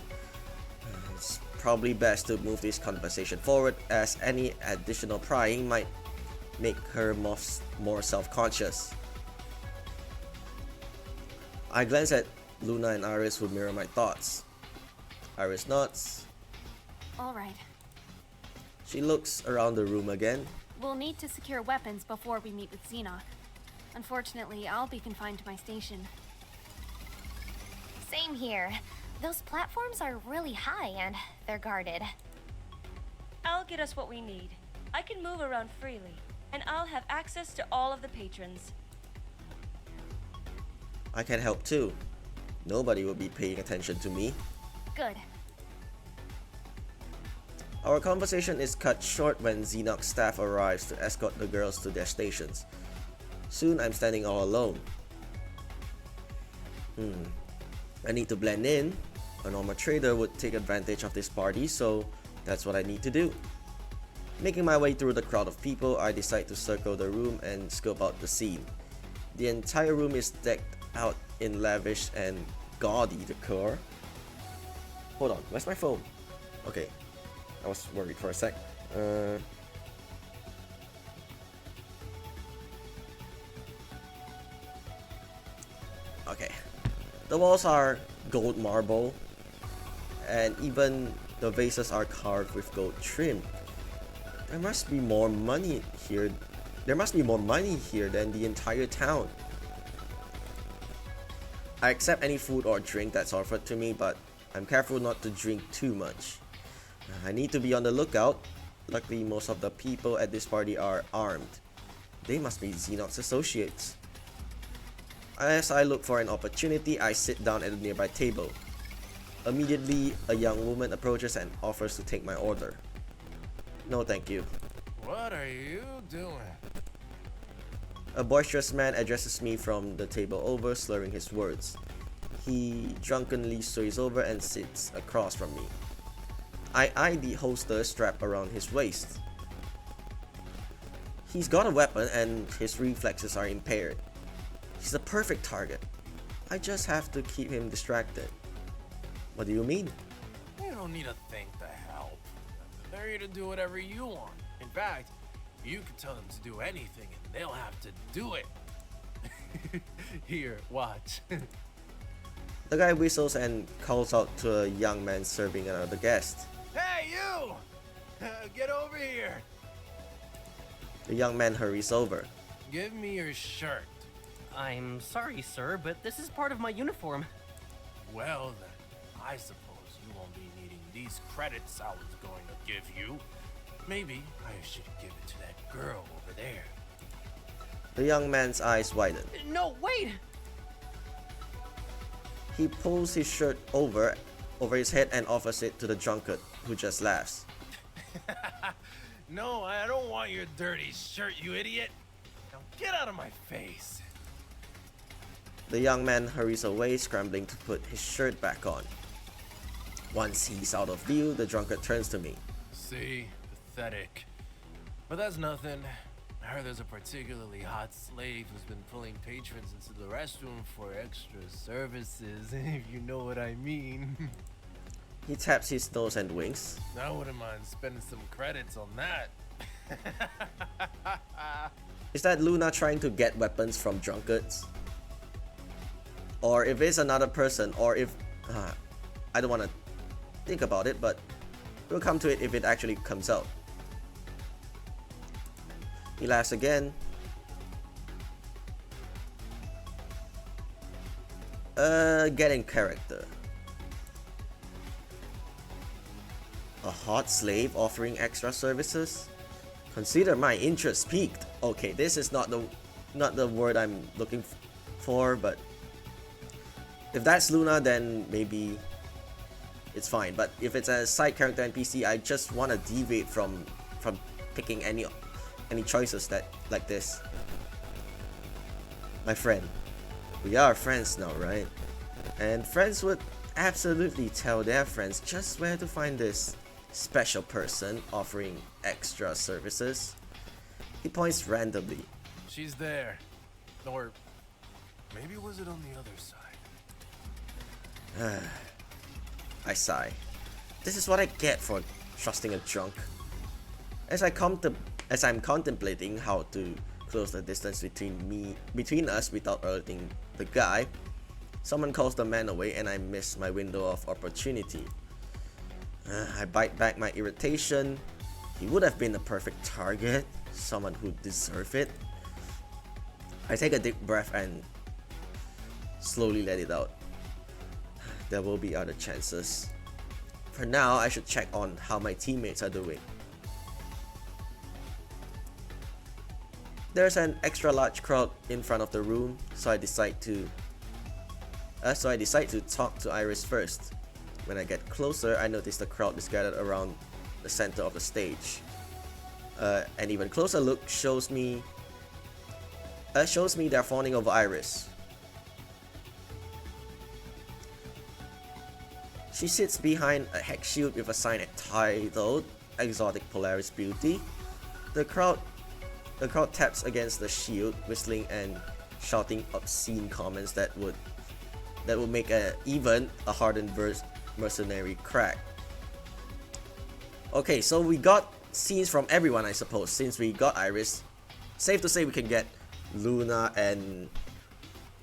It's probably best to move this conversation forward, as any additional prying might make her more self-conscious. I glance at Luna and Iris, who mirror my thoughts. Iris nods. All right. She looks around the room again. We'll need to secure weapons before we meet with Xenoc. Unfortunately, I'll be confined to my station. Same here. Those platforms are really high and they're guarded. I'll get us what we need. I can move around freely, and I'll have access to all of the patrons. I can help too. Nobody will be paying attention to me. Good. Our conversation is cut short when Xenoc's staff arrives to escort the girls to their stations. Soon I'm standing all alone. I need to blend in. A normal trader would take advantage of this party, so that's what I need to do. Making my way through the crowd of people, I decide to circle the room and scope out the scene. The entire room is decked out in lavish and gaudy decor. Hold on, where's my phone? Okay, I was worried for a sec. Okay, the walls are gold marble, and even the vases are carved with gold trim. There must be more money here. There must be more money here than the entire town. I accept any food or drink that's offered to me, but I'm careful not to drink too much. I need to be on the lookout. Luckily, most of the people at this party are armed. They must be Xenox associates. As I look for an opportunity, I sit down at a nearby table. Immediately, a young woman approaches and offers to take my order. No, thank you. What are you doing? A boisterous man addresses me from the table over, slurring his words. He drunkenly sways over and sits across from me. I eye the holster strapped around his waist. He's got a weapon and his reflexes are impaired. He's a perfect target. I just have to keep him distracted. What do you mean? You don't need to think to help. They're here to do whatever you want. In fact, you can tell them to do anything and they'll have to do it. Here, watch. The guy whistles and calls out to a young man serving another guest. Hey, you! Get over here. The young man hurries over. Give me your shirt. I'm sorry, sir, but this is part of my uniform. Well then, I suppose you won't be needing these credits I was going to give you. Maybe I should give it to that girl over there. The young man's eyes widen. No, wait! He pulls his shirt over his head and offers it to the drunkard, who just laughs. No, I don't want your dirty shirt, you idiot. Now get out of my face. The young man hurries away, scrambling to put his shirt back on. Once he's out of view, the drunkard turns to me. See? Pathetic. But that's nothing. I heard there's a particularly hot slave who's been pulling patrons into the restroom for extra services, if you know what I mean. He taps his nose and winks. I wouldn't mind spending some credits on that. Is that Luna trying to get weapons from drunkards? Or if it's another person, or if... I don't want to think about it, but we'll come to it if it actually comes out. He laughs again. Get in character. A hot slave offering extra services? Consider my interest piqued. Okay, this is not the word I'm looking for, but if that's Luna, then maybe it's fine. But if it's a side character NPC, I just want to deviate from picking any choices that like this. My friend, we are friends now, right? And friends would absolutely tell their friends just where to find this special person offering extra services. He points randomly. She's there. Or maybe was it on the other side? I sigh. This is what I get for trusting a drunk. As I'm contemplating how to close the distance between us without alerting the guy, someone calls the man away and I miss my window of opportunity. I bite back my irritation. He would have been the perfect target, someone who deserved it. I take a deep breath and slowly let it out. There will be other chances. For now, I should check on how my teammates are doing. There's an extra large crowd in front of the room, so I decide to talk to Iris first. When I get closer, I notice the crowd is gathered around the center of the stage. An even closer look shows me they're fawning over Iris. She sits behind a hex shield with a sign titled Exotic Polaris Beauty. The crowd taps against the shield, whistling and shouting obscene comments that would make even a hardened mercenary crack. Okay, so we got scenes from everyone, I suppose. Since we got Iris, safe to say we can get Luna and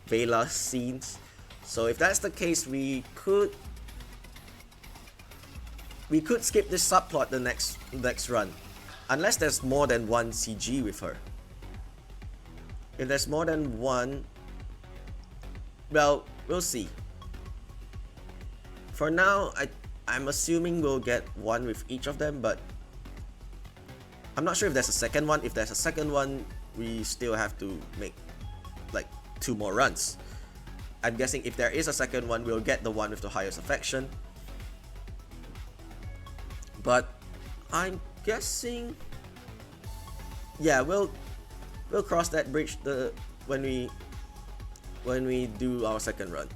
Vela scenes. So if that's the case, we could skip this subplot the next run, unless there's more than one CG with her. If there's more than one, well, we'll see. For now, I'm assuming we'll get one with each of them, but I'm not sure if there's a second one. If there's a second one, we still have to make like 2 more runs. I'm guessing if there is a second one, we'll get the one with the highest affection. But I'm guessing, yeah, we'll cross that bridge when we do our second run.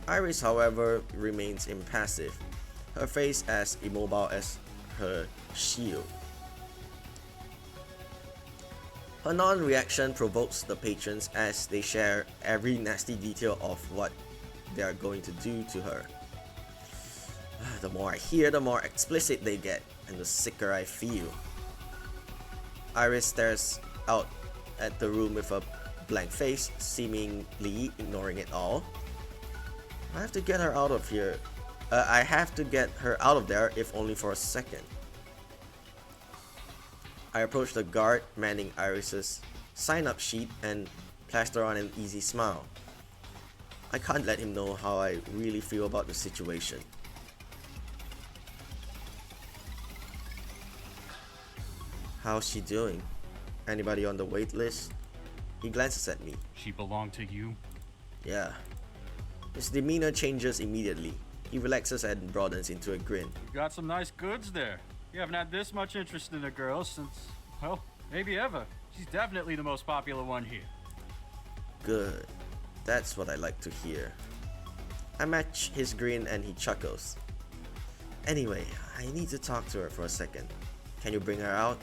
Iris, however, remains impassive, her face as immobile as her shield. Her non-reaction provokes the patrons as they share every nasty detail of what they are going to do to her. The more I hear, the more explicit they get, and the sicker I feel. Iris stares out at the room with a blank face, seemingly ignoring it all. I have to get her out of here. I have to get her out of there, if only for a second. I approach the guard manning Iris's sign-up sheet and plaster on an easy smile. I can't let him know how I really feel about the situation. How's she doing? Anybody on the wait list? He glances at me. She belonged to you? Yeah. His demeanor changes immediately. He relaxes and broadens into a grin. You got some nice goods there. You haven't had this much interest in a girl since, well, maybe ever. She's definitely the most popular one here. Good. That's what I like to hear. I match his grin and he chuckles. Anyway, I need to talk to her for a second. Can you bring her out?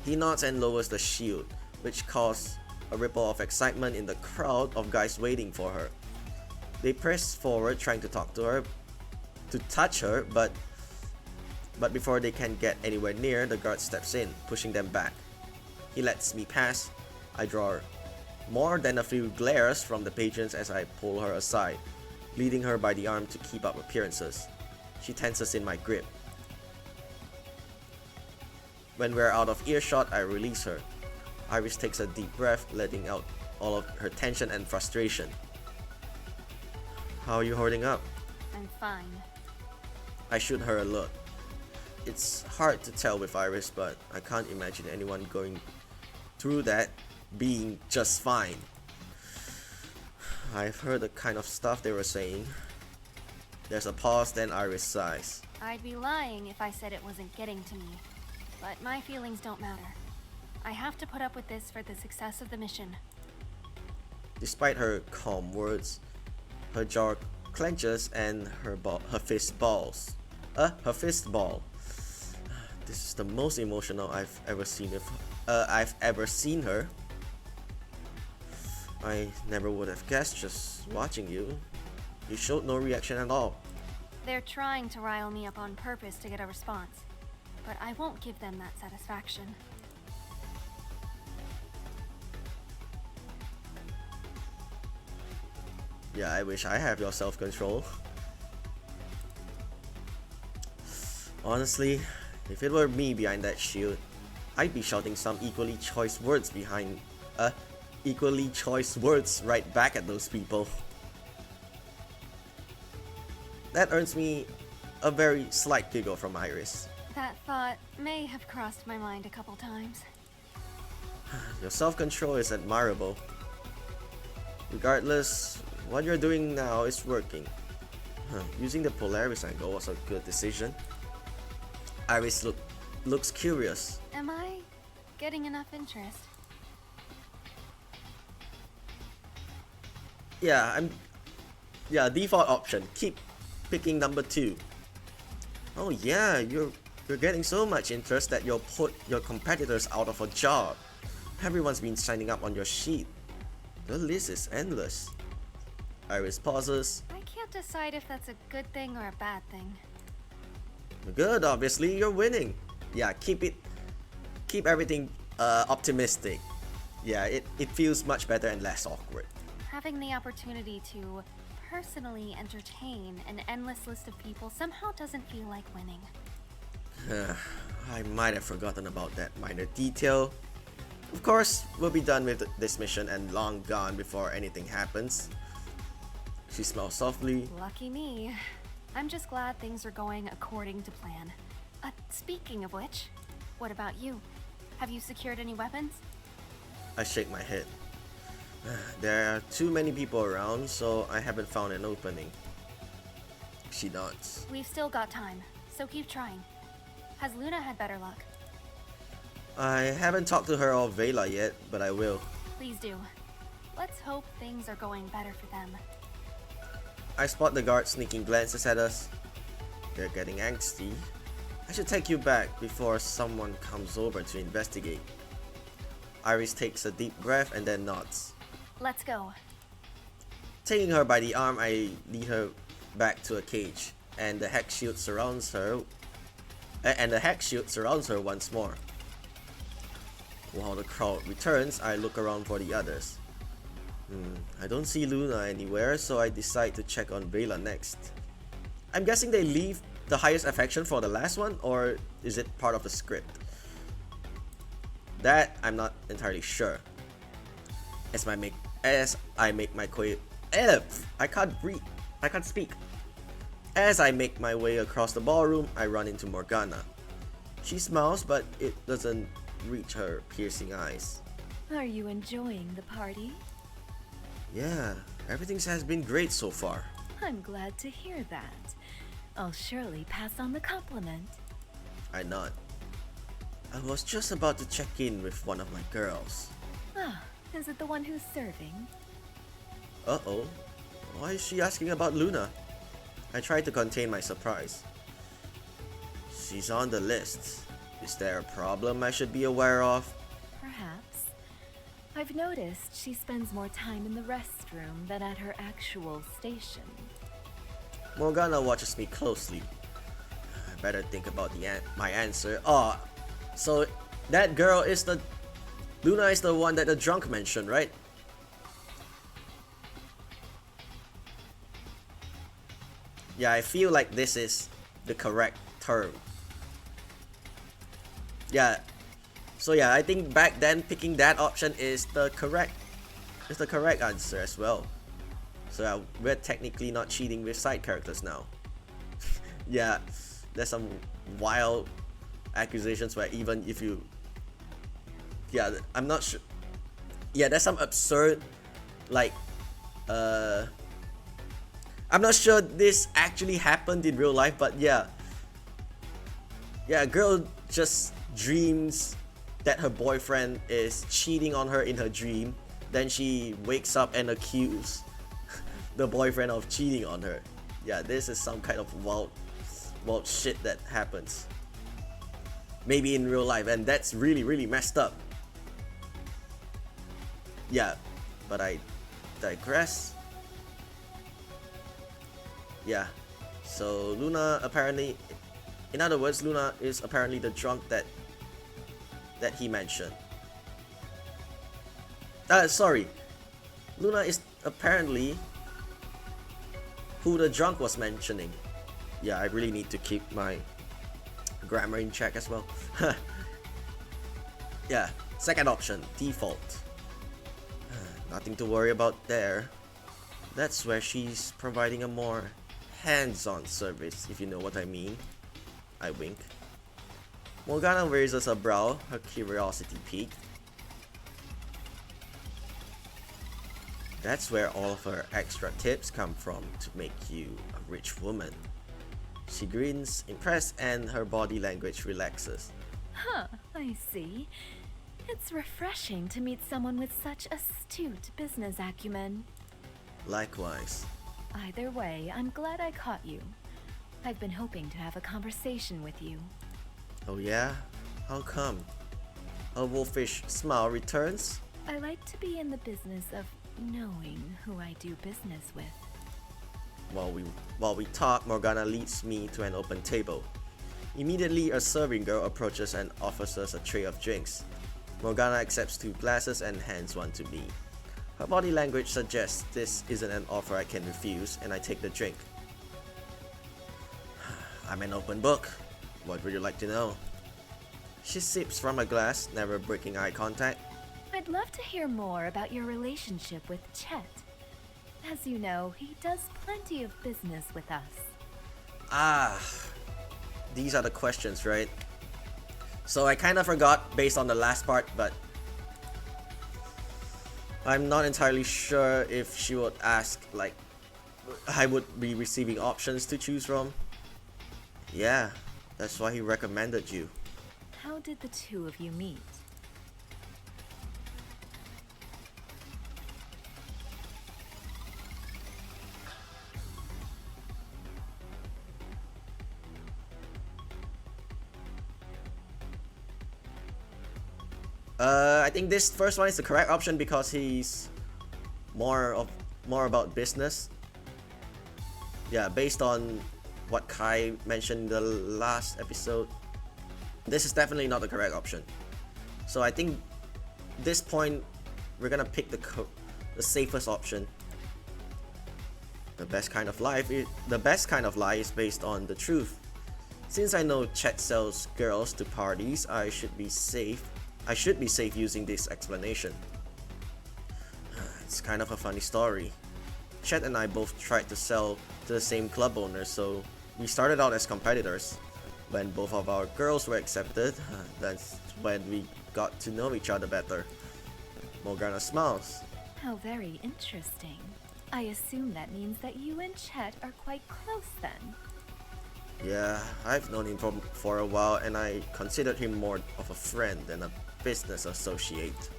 He nods and lowers the shield, which causes a ripple of excitement in the crowd of guys waiting for her. They press forward trying to talk to her, to touch her, but before they can get anywhere near, the guard steps in, pushing them back. He lets me pass. I draw more than a few glares from the patrons as I pull her aside, leading her by the arm to keep up appearances. She tenses in my grip. When we're out of earshot, I release her. Iris takes a deep breath, letting out all of her tension and frustration. How are you holding up? I'm fine. I shoot her a look. It's hard to tell with Iris, but I can't imagine anyone going through that being just fine. I've heard the kind of stuff they were saying. There's a pause, then Iris sighs. I'd be lying if I said it wasn't getting to me. But my feelings don't matter. I have to put up with this for the success of the mission. Despite her calm words, her jaw clenches and her fist balls. Her fist ball. This is the most emotional I've ever seen her. I never would have guessed just watching you. You showed no reaction at all. They're trying to rile me up on purpose to get a response, but I won't give them that satisfaction. Yeah, I wish I have your self-control. Honestly, if it were me behind that shield, I'd be shouting some equally choice words right back at those people. That earns me a very slight giggle from Iris. That thought may have crossed my mind a couple times. Your self-control is admirable. Regardless, what you're doing now is working. Using the Polaris angle was a good decision. Iris looks curious. Am I getting enough interest? Yeah, default option. Keep picking number 2. Oh yeah, you're getting so much interest that you'll put your competitors out of a job. Everyone's been signing up on your sheet. The list is endless. Iris pauses. I can't decide if that's a good thing or a bad thing. Good, obviously, you're winning. Yeah, keep everything optimistic. Yeah, it feels much better and less awkward. Having the opportunity to personally entertain an endless list of people somehow doesn't feel like winning. I might have forgotten about that minor detail. Of course, we'll be done with this mission and long gone before anything happens. She smells softly. Lucky me. I'm just glad things are going according to plan. Speaking of which, what about you? Have you secured any weapons? I shake my head. There are too many people around, so I haven't found an opening. She nods. We've still got time, so keep trying. Has Luna had better luck? I haven't talked to her or Vela yet, but I will. Please do. Let's hope things are going better for them. I spot the guards sneaking glances at us. They're getting angsty. I should take you back before someone comes over to investigate. Iris takes a deep breath and then nods. Let's go. Taking her by the arm, I lead her back to a cage, and the hex shield surrounds her. Once more. While the crowd returns, I look around for the others. I don't see Luna anywhere, so I decide to check on Vela next. I'm guessing they leave the highest affection for the last one, or is it part of the script? That I'm not entirely sure. As I make my way, I can't speak. As I make my way across the ballroom, I run into Morgana. She smiles, but it doesn't reach her piercing eyes. Are you enjoying the party? Yeah, everything has been great so far. I'm glad to hear that. I'll surely pass on the compliment. I nod. I was just about to check in with one of my girls. Ah, is it the one who's serving? Uh-oh. Why is she asking about Luna? I try to contain my surprise. She's on the list. Is there a problem I should be aware of? Perhaps. I've noticed she spends more time in the restroom than at her actual station. Morgana watches me closely. I better think about my answer. Oh, so that girl is the... Luna is the one that the drunk mentioned, right? Yeah, I feel like this is the correct term. Yeah. So yeah, I think back then picking that option is the correct answer as well. So yeah, we're technically not cheating with side characters now. Yeah, there's some wild accusations where even if you... Yeah, I'm not sure. Yeah, there's some absurd, like, I'm not sure this actually happened in real life, but yeah. Yeah, a girl just dreams that her boyfriend is cheating on her in her dream. Then she wakes up and accuses the boyfriend of cheating on her. Yeah, this is some kind of wild shit that happens. Maybe in real life, and that's really, really messed up. Yeah, but I digress. Yeah, so Luna apparently, in other words, Luna is apparently the drunk that he mentioned. Sorry, Luna is apparently who the drunk was mentioning. Yeah, I really need to keep my grammar in check as well. Yeah, second option, default. Nothing to worry about there. That's where she's providing a more hands-on service, if you know what I mean. I wink. Morgana raises a brow, her curiosity piqued. That's where all of her extra tips come from to make you a rich woman. She grins, impressed, and her body language relaxes. Huh, I see. It's refreshing to meet someone with such astute business acumen. Likewise. Either way, I'm glad I caught you. I've been hoping to have a conversation with you. Oh yeah? How come? A wolfish smile returns. I like to be in the business of knowing who I do business with. While we talk, Morgana leads me to an open table. Immediately, a serving girl approaches and offers us a tray of drinks. Morgana accepts 2 glasses and hands one to me. Her body language suggests this isn't an offer I can refuse, and I take the drink. I'm an open book. What would you like to know? She sips from a glass, never breaking eye contact. I'd love to hear more about your relationship with Chet. As you know, he does plenty of business with us. Ah, these are the questions, right? So I kind of forgot based on the last part, but I'm not entirely sure if she would ask, like, I would be receiving options to choose from. Yeah, that's why he recommended you. How did the two of you meet? I think this first one is the correct option because he's more about business. Yeah, based on what Kai mentioned in the last episode, this is definitely not the correct option. So I think this point we're gonna pick the safest option. The best kind of lie is based on the truth. Since I know Chet sells girls to parties, I should be safe using this explanation. It's kind of a funny story. Chet and I both tried to sell to the same club owner, so we started out as competitors. When both of our girls were accepted, that's when we got to know each other better. Morgana smiles. How very interesting. I assume that means that you and Chet are quite close then. Yeah, I've known him for a while, and I considered him more of a friend than a business associate.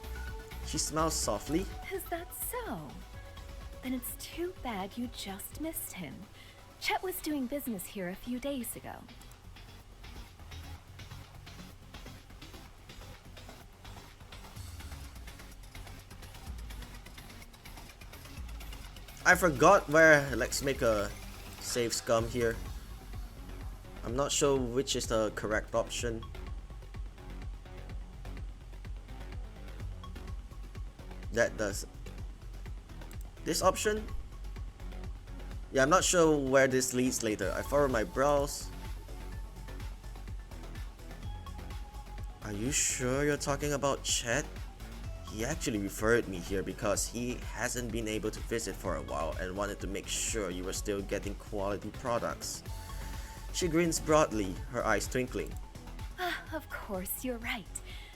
She smiles softly. Is that so? Then it's too bad you just missed him. Chet was doing business here a few days ago. I forgot where. Let's make a save scum here. I'm not sure which is the correct option. That does this option? Yeah, I'm not sure where this leads later. I furrow my brows. Are you sure you're talking about Chet? He actually referred me here because he hasn't been able to visit for a while and wanted to make sure you were still getting quality products. She grins broadly, her eyes twinkling. Ah, of course, you're right.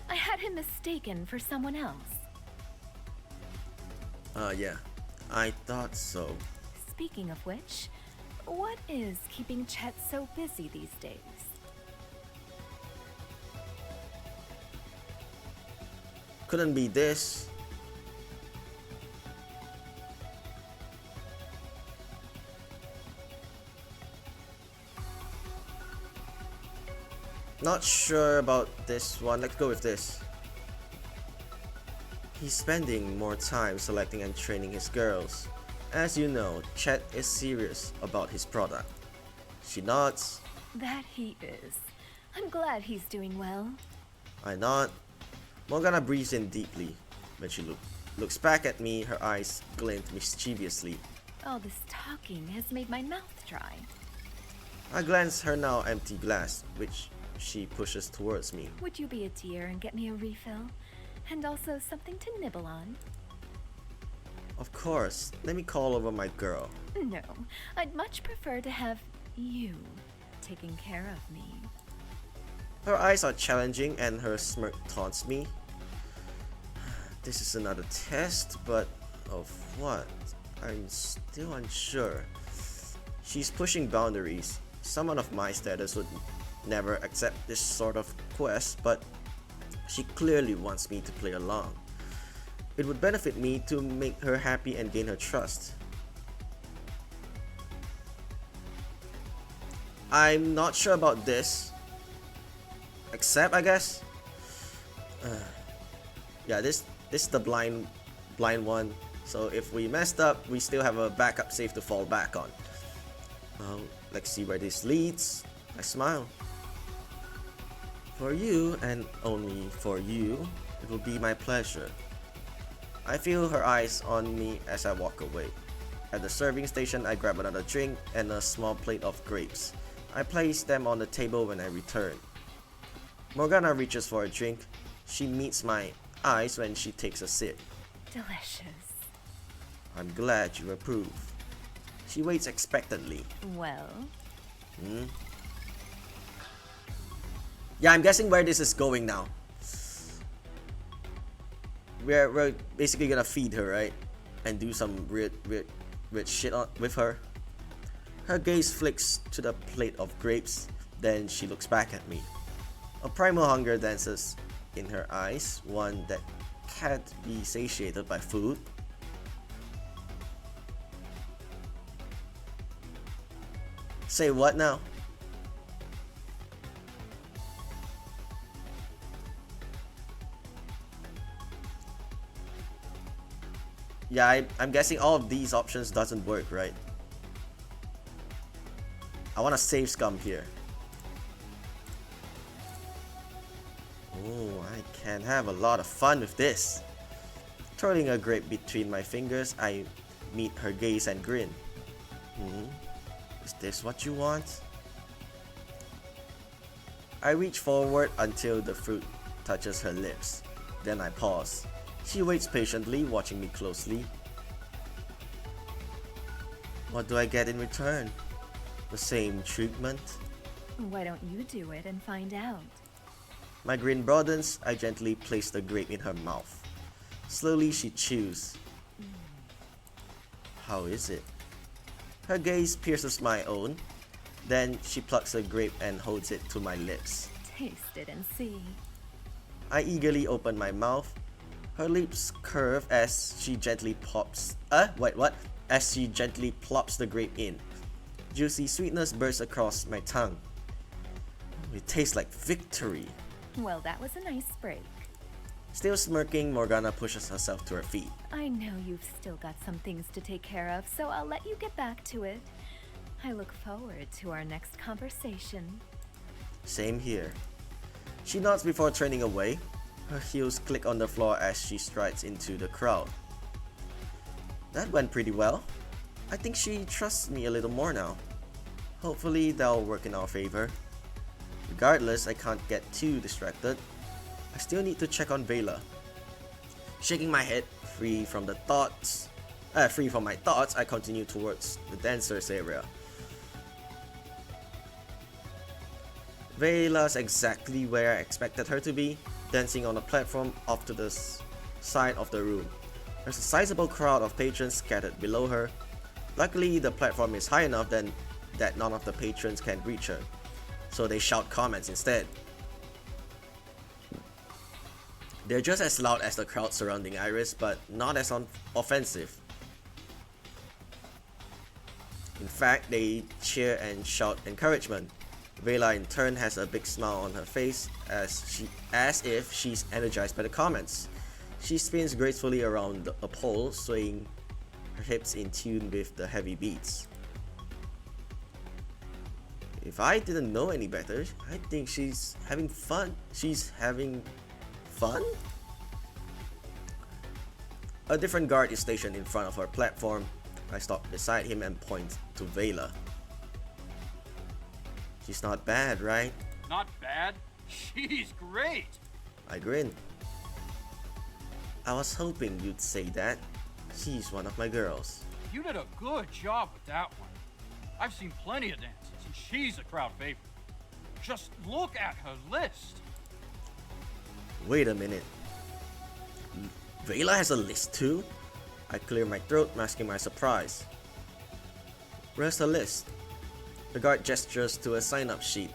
I had him mistaken for someone else. Yeah, I thought so. Speaking of which, what is keeping Chet so busy these days? Couldn't be this. Not sure about this one. Let's go with this. He's spending more time selecting and training his girls. As you know, Chet is serious about his product. She nods. That he is. I'm glad he's doing well. I nod. Morgana breathes in deeply. When she looks back at me, her eyes glint mischievously. All this talking has made my mouth dry. I glance her now empty glass, which she pushes towards me. Would you be a dear and get me a refill? And also something to nibble on? Of course. Let me call over my girl. No, I'd much prefer to have you taking care of me. Her eyes are challenging and her smirk taunts me. This is another test, but of what? I'm still unsure. She's pushing boundaries. Someone of my status would never accept this sort of quest, but she clearly wants me to play along. It would benefit me to make her happy and gain her trust. I'm not sure about this. Accept, I guess. Yeah, this is the blind one. So if we messed up, we still have a backup save to fall back on. Let's see where this leads. I smile. For you, and only for you, it will be my pleasure. I feel her eyes on me as I walk away. At the serving station, I grab another drink and a small plate of grapes. I place them on the table when I return. Morgana reaches for a drink. She meets my eyes when she takes a sip. Delicious. I'm glad you approve. She waits expectantly. Well? Yeah, I'm guessing where this is going now. We're basically gonna feed her, right? And do some weird shit with her. Her gaze flicks to the plate of grapes, then she looks back at me. A primal hunger dances in her eyes, one that can't be satiated by food. Say what now? Yeah, I'm guessing all of these options doesn't work, right? I want to save scum here. Oh, I can have a lot of fun with this. Twirling a grape between my fingers, I meet her gaze and grin. Is this what you want? I reach forward until the fruit touches her lips. Then I pause. She waits patiently, watching me closely. What do I get in return? The same treatment? Why don't you do it and find out? My grin broadens. I gently place the grape in her mouth. Slowly she chews. How is it? Her gaze pierces my own. Then she plucks a grape and holds it to my lips. Taste it and see. I eagerly open my mouth. Her lips curve as she gently pops. As she gently plops the grape in. Juicy sweetness bursts across my tongue. It tastes like victory. Well, that was a nice break. Still smirking, Morgana pushes herself to her feet. I know you've still got some things to take care of, so I'll let you get back to it. I look forward to our next conversation. Same here. She nods before turning away. Her heels click on the floor as she strides into the crowd. That went pretty well. I think she trusts me a little more now. Hopefully that'll work in our favor. Regardless, I can't get too distracted. I still need to check on Vela. Shaking my head, free from my thoughts, I continue towards the dancers area. Vela's exactly where I expected her to be, dancing on a platform off to the side of the room. There's a sizable crowd of patrons scattered below her. Luckily, the platform is high enough that none of the patrons can reach her, so they shout comments instead. They're just as loud as the crowd surrounding Iris, but not as offensive. In fact, they cheer and shout encouragement. Vela in turn has a big smile on her face as if she's energized by the comments. She spins gracefully around a pole, swaying her hips in tune with the heavy beats. If I didn't know any better, I think she's having fun. She's having fun? A different guard is stationed in front of her platform. I stop beside him and point to Vela. She's not bad, right? Not bad? She's great! I grin. I was hoping you'd say that. She's one of my girls. You did a good job with that one. I've seen plenty of dances, and she's a crowd favorite. Just look at her list. Wait a minute. Vela has a list too? I clear my throat, masking my surprise. Where's the list? The guard gestures to a sign-up sheet.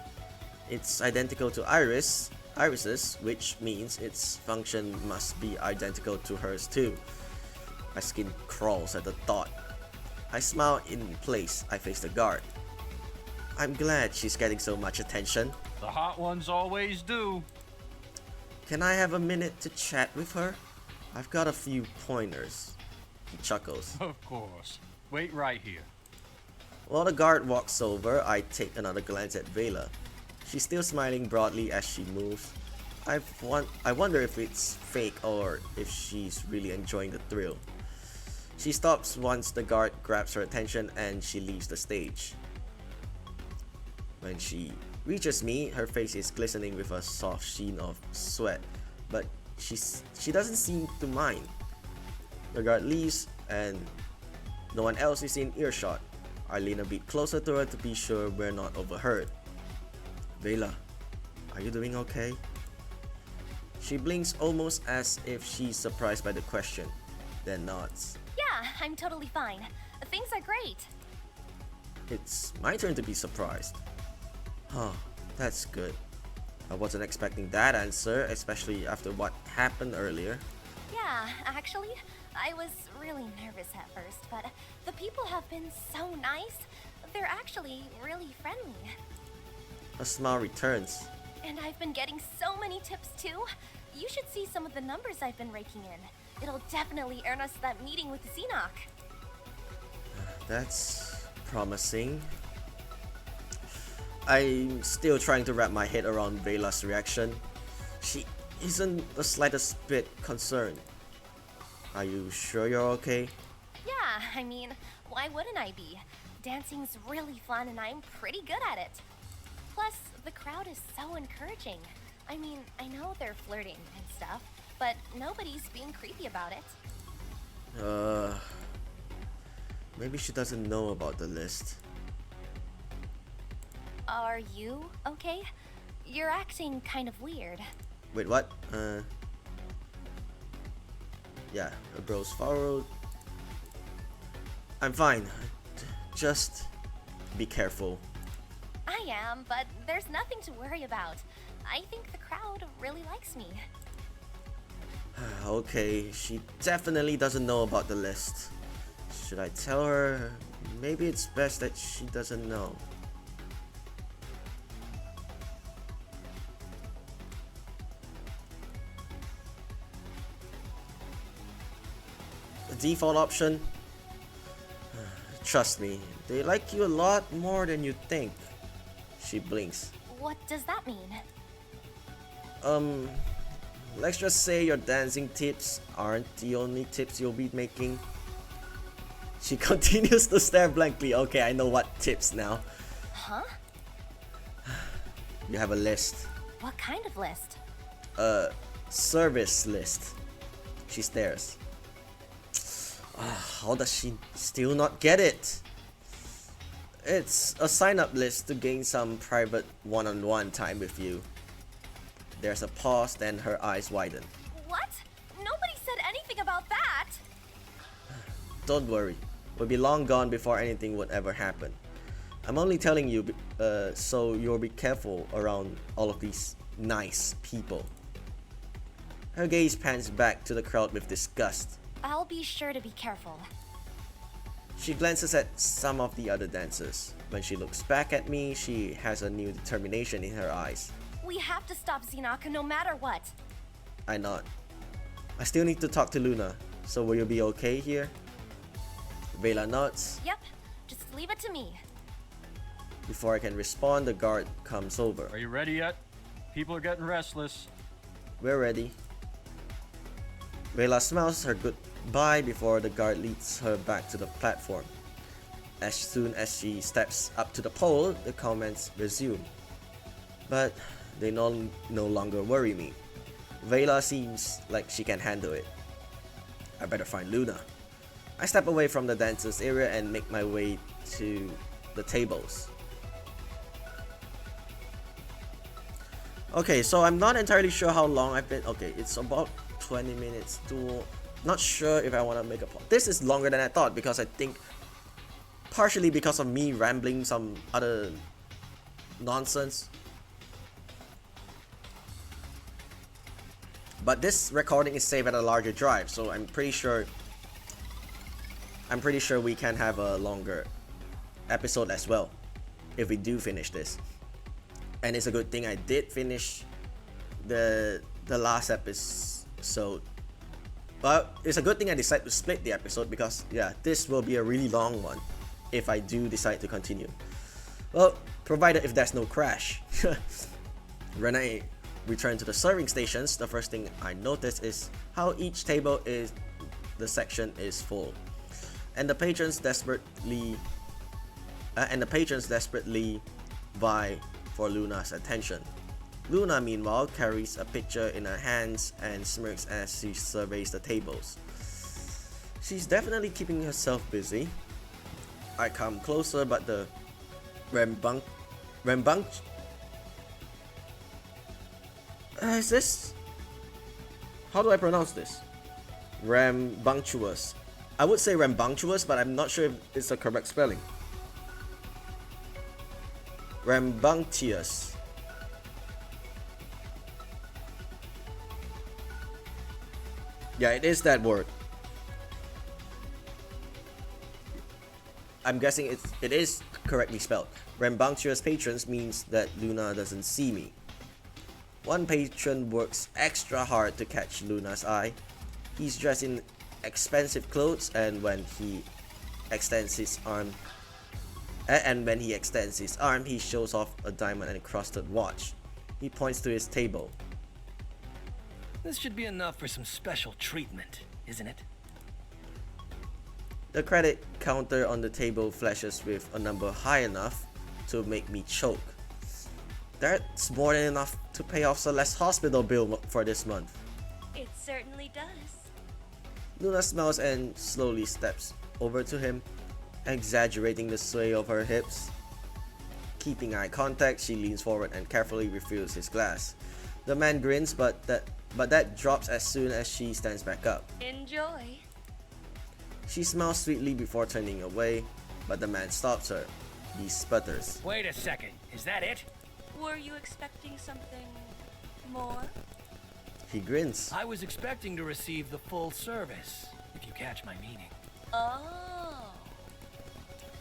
It's identical to Iris's, which means its function must be identical to hers too. My skin crawls at the thought. I smile in place. I face the guard. I'm glad she's getting so much attention. The hot ones always do. Can I have a minute to chat with her? I've got a few pointers. He chuckles. Of course. Wait right here. While the guard walks over, I take another glance at Vela. She's still smiling broadly as she moves. I wonder if it's fake or if she's really enjoying the thrill. She stops once the guard grabs her attention and she leaves the stage. When she reaches me, her face is glistening with a soft sheen of sweat, but she doesn't seem to mind. The guard leaves and no one else is in earshot. I lean a bit closer to her to be sure we're not overheard. Vela, Are you doing okay? She blinks almost as if she's surprised by the question, then nods. Yeah, I'm totally fine. Things are great. It's my turn to be surprised. Oh, that's good. I wasn't expecting that answer, especially after what happened earlier. Yeah, actually, I was really nervous at first, but the people have been so nice. They're actually really friendly. A smile returns. And I've been getting so many tips too. You should see some of the numbers I've been raking in. It'll definitely earn us that meeting with the Xenoc. That's promising. I'm still trying to wrap my head around Vela's reaction. She isn't the slightest bit concerned. Are you sure you're okay? Yeah, I mean, why wouldn't I be? Dancing's really fun and I'm pretty good at it. Plus, the crowd is so encouraging. I mean, I know they're flirting and stuff, but nobody's being creepy about it. Maybe she doesn't know about the list. Are you okay? You're acting kind of weird. Wait, what? Yeah, her brows furrowed. I'm fine. Just be careful. I am, but there's nothing to worry about. I think the crowd really likes me. Okay, she definitely doesn't know about the list. Should I tell her? Maybe it's best that she doesn't know. The default option? Trust me, they like you a lot more than you think. She blinks. What does that mean? Let's just say your dancing tips aren't the only tips you'll be making. She continues to stare blankly. Okay, I know what tips now. Huh? You have a list. What kind of list? Service list. She stares. How does she still not get it? It's a sign-up list to gain some private one-on-one time with you. There's a pause, then her eyes widen. What? Nobody said anything about that! Don't worry, we'll be long gone before anything would ever happen. I'm only telling you so you'll be careful around all of these nice people. Her gaze pans back to the crowd with disgust. I'll be sure to be careful. She glances at some of the other dancers. When she looks back at me, she has a new determination in her eyes. We have to stop Xenoc no matter what. I nod. I still need to talk to Luna, so will you be okay here? Vela nods. Yep, just leave it to me. Before I can respond, the guard comes over. Are you ready yet? People are getting restless. We're ready. Vela smiles her goodbye before the guard leads her back to the platform. As soon as she steps up to the pole, the comments resume. But they no longer worry me. Vela seems like she can handle it. I better find Luna. I step away from the dancers area and make my way to the tables. Okay, so I'm not entirely sure how long I've been. Okay, it's about 20 minutes to. Not sure if I want to make a point. This is longer than I thought because I think partially because of me rambling some other nonsense. But this recording is saved at a larger drive, so I'm pretty sure we can have a longer episode as well if we do finish this. And it's a good thing I did finish the last episode. But it's a good thing I decided to split the episode because yeah, this will be a really long one if I do decide to continue. Well, provided if there's no crash. When I return to the serving stations, the first thing I notice is how each table the section is full, and the patrons desperately vie for Luna's attention. Luna, meanwhile, carries a picture in her hands and smirks as she surveys the tables. She's definitely keeping herself busy. I come closer, but the Is this... How do I pronounce this? Rambunctious. I would say rambunctious, but I'm not sure if it's the correct spelling. Rambunctious. Yeah, it is that word. I'm guessing it is correctly spelled. Rambunctious patrons means that Luna doesn't see me. One patron works extra hard to catch Luna's eye. He's dressed in expensive clothes, and when he extends his arm, he shows off a diamond and encrusted watch. He points to his table. This should be enough for some special treatment, isn't it? The credit counter on the table flashes with a number high enough to make me choke. That's more than enough to pay off Celeste's hospital bill for this month. It certainly does. Luna smiles and slowly steps over to him, exaggerating the sway of her hips. Keeping eye contact, she leans forward and carefully refills his glass. The man grins, but that drops as soon as she stands back up. Enjoy. She smiles sweetly before turning away, but the man stops her. He sputters. Wait a second, is that it? Were you expecting something more? He grins. I was expecting to receive the full service, if you catch my meaning. Oh.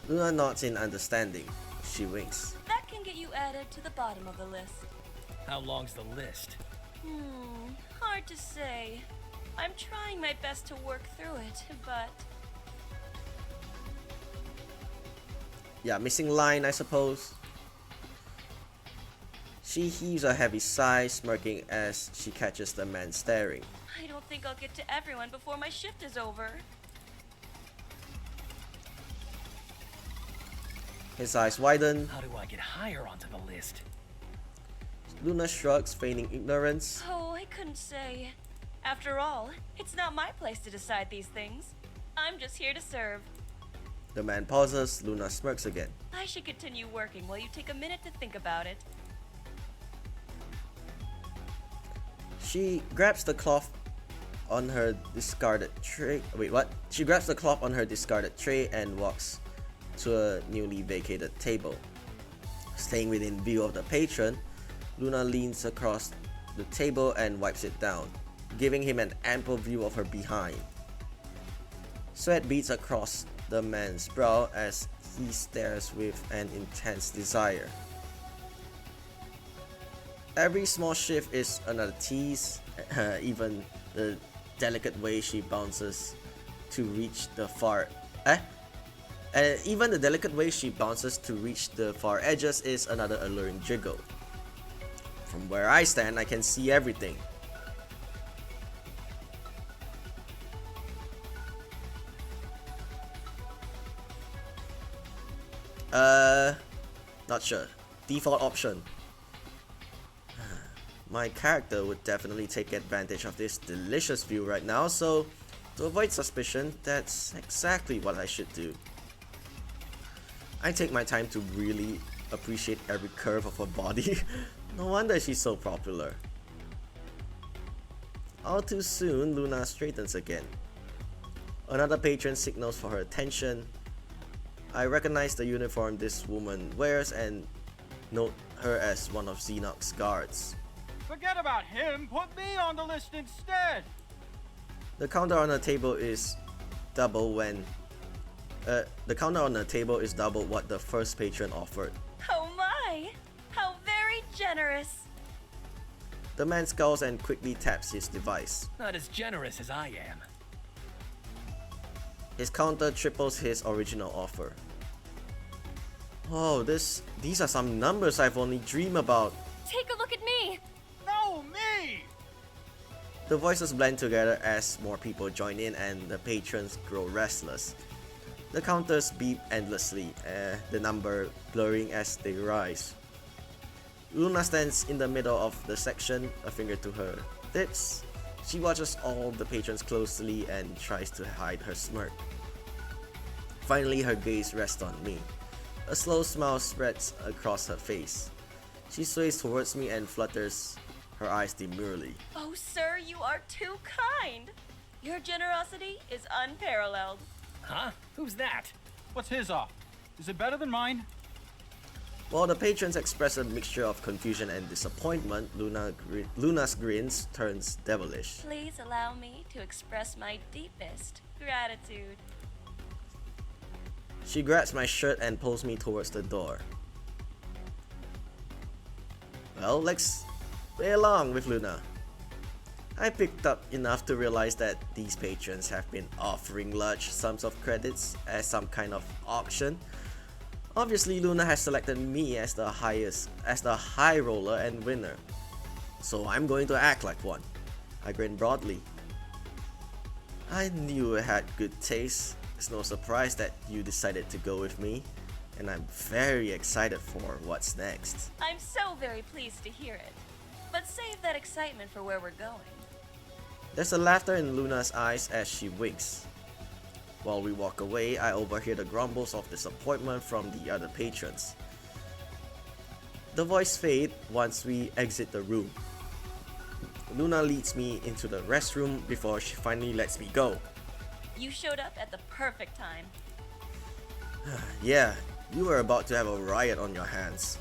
Luna nods in understanding. She winks. That can get you added to the bottom of the list. How long's the list? Hard to say. I'm trying my best to work through it, but... Yeah, missing line, I suppose. She heaves a heavy sigh, smirking as she catches the man staring. I don't think I'll get to everyone before my shift is over. His eyes widen. How do I get higher onto the list? Luna shrugs, feigning ignorance. Oh, I couldn't say. After all, it's not my place to decide these things. I'm just here to serve. The man pauses. Luna smirks again. I should continue working while you take a minute to think about it. She grabs the cloth on her discarded tray. Wait, what? She grabs the cloth on her discarded tray and walks to a newly vacated table. Staying within view of the patron, Luna leans across the table and wipes it down, giving him an ample view of her behind. Sweat beads across the man's brow as he stares with an intense desire. Every small shift is another tease, even the delicate way she bounces to reach the far edges is another alluring jiggle. From where I stand, I can see everything. Not sure. Default option. My character would definitely take advantage of this delicious view right now, so to avoid suspicion, that's exactly what I should do. I take my time to really appreciate every curve of her body. No wonder she's so popular. All too soon, Luna straightens again. Another patron signals for her attention. I recognize the uniform this woman wears and note her as one of Xenox's guards. Forget about him. Put me on the list instead. The counter on the table is double what the first patron offered. Oh my! How very generous! The man scowls and quickly taps his device. Not as generous as I am. His counter triples his original offer. Oh, these are some numbers I've only dreamed about. Take a look at me! No, me! The voices blend together as more people join in and the patrons grow restless. The counters beep endlessly, the number blurring as they rise. Luna stands in the middle of the section, a finger to her lips. She watches all the patrons closely and tries to hide her smirk. Finally, her gaze rests on me. A slow smile spreads across her face. She sways towards me and flutters her eyes demurely. Oh, sir, you are too kind. Your generosity is unparalleled. Huh? Who's that? What's his off? Is it better than mine? While the patrons express a mixture of confusion and disappointment, Luna's grins turns devilish. Please allow me to express my deepest gratitude. She grabs my shirt and pulls me towards the door. Well, let's play along with Luna. I picked up enough to realize that these patrons have been offering large sums of credits as some kind of auction. Obviously, Luna has selected me as the high roller and winner, so I'm going to act like one. I grin broadly. I knew I had good taste. It's no surprise that you decided to go with me, and I'm very excited for what's next. I'm so very pleased to hear it. But save that excitement for where we're going. There's a laughter in Luna's eyes as she winks. While we walk away, I overhear the grumbles of disappointment from the other patrons. The voice fades once we exit the room. Luna leads me into the restroom before she finally lets me go. You showed up at the perfect time. Yeah, you were about to have a riot on your hands.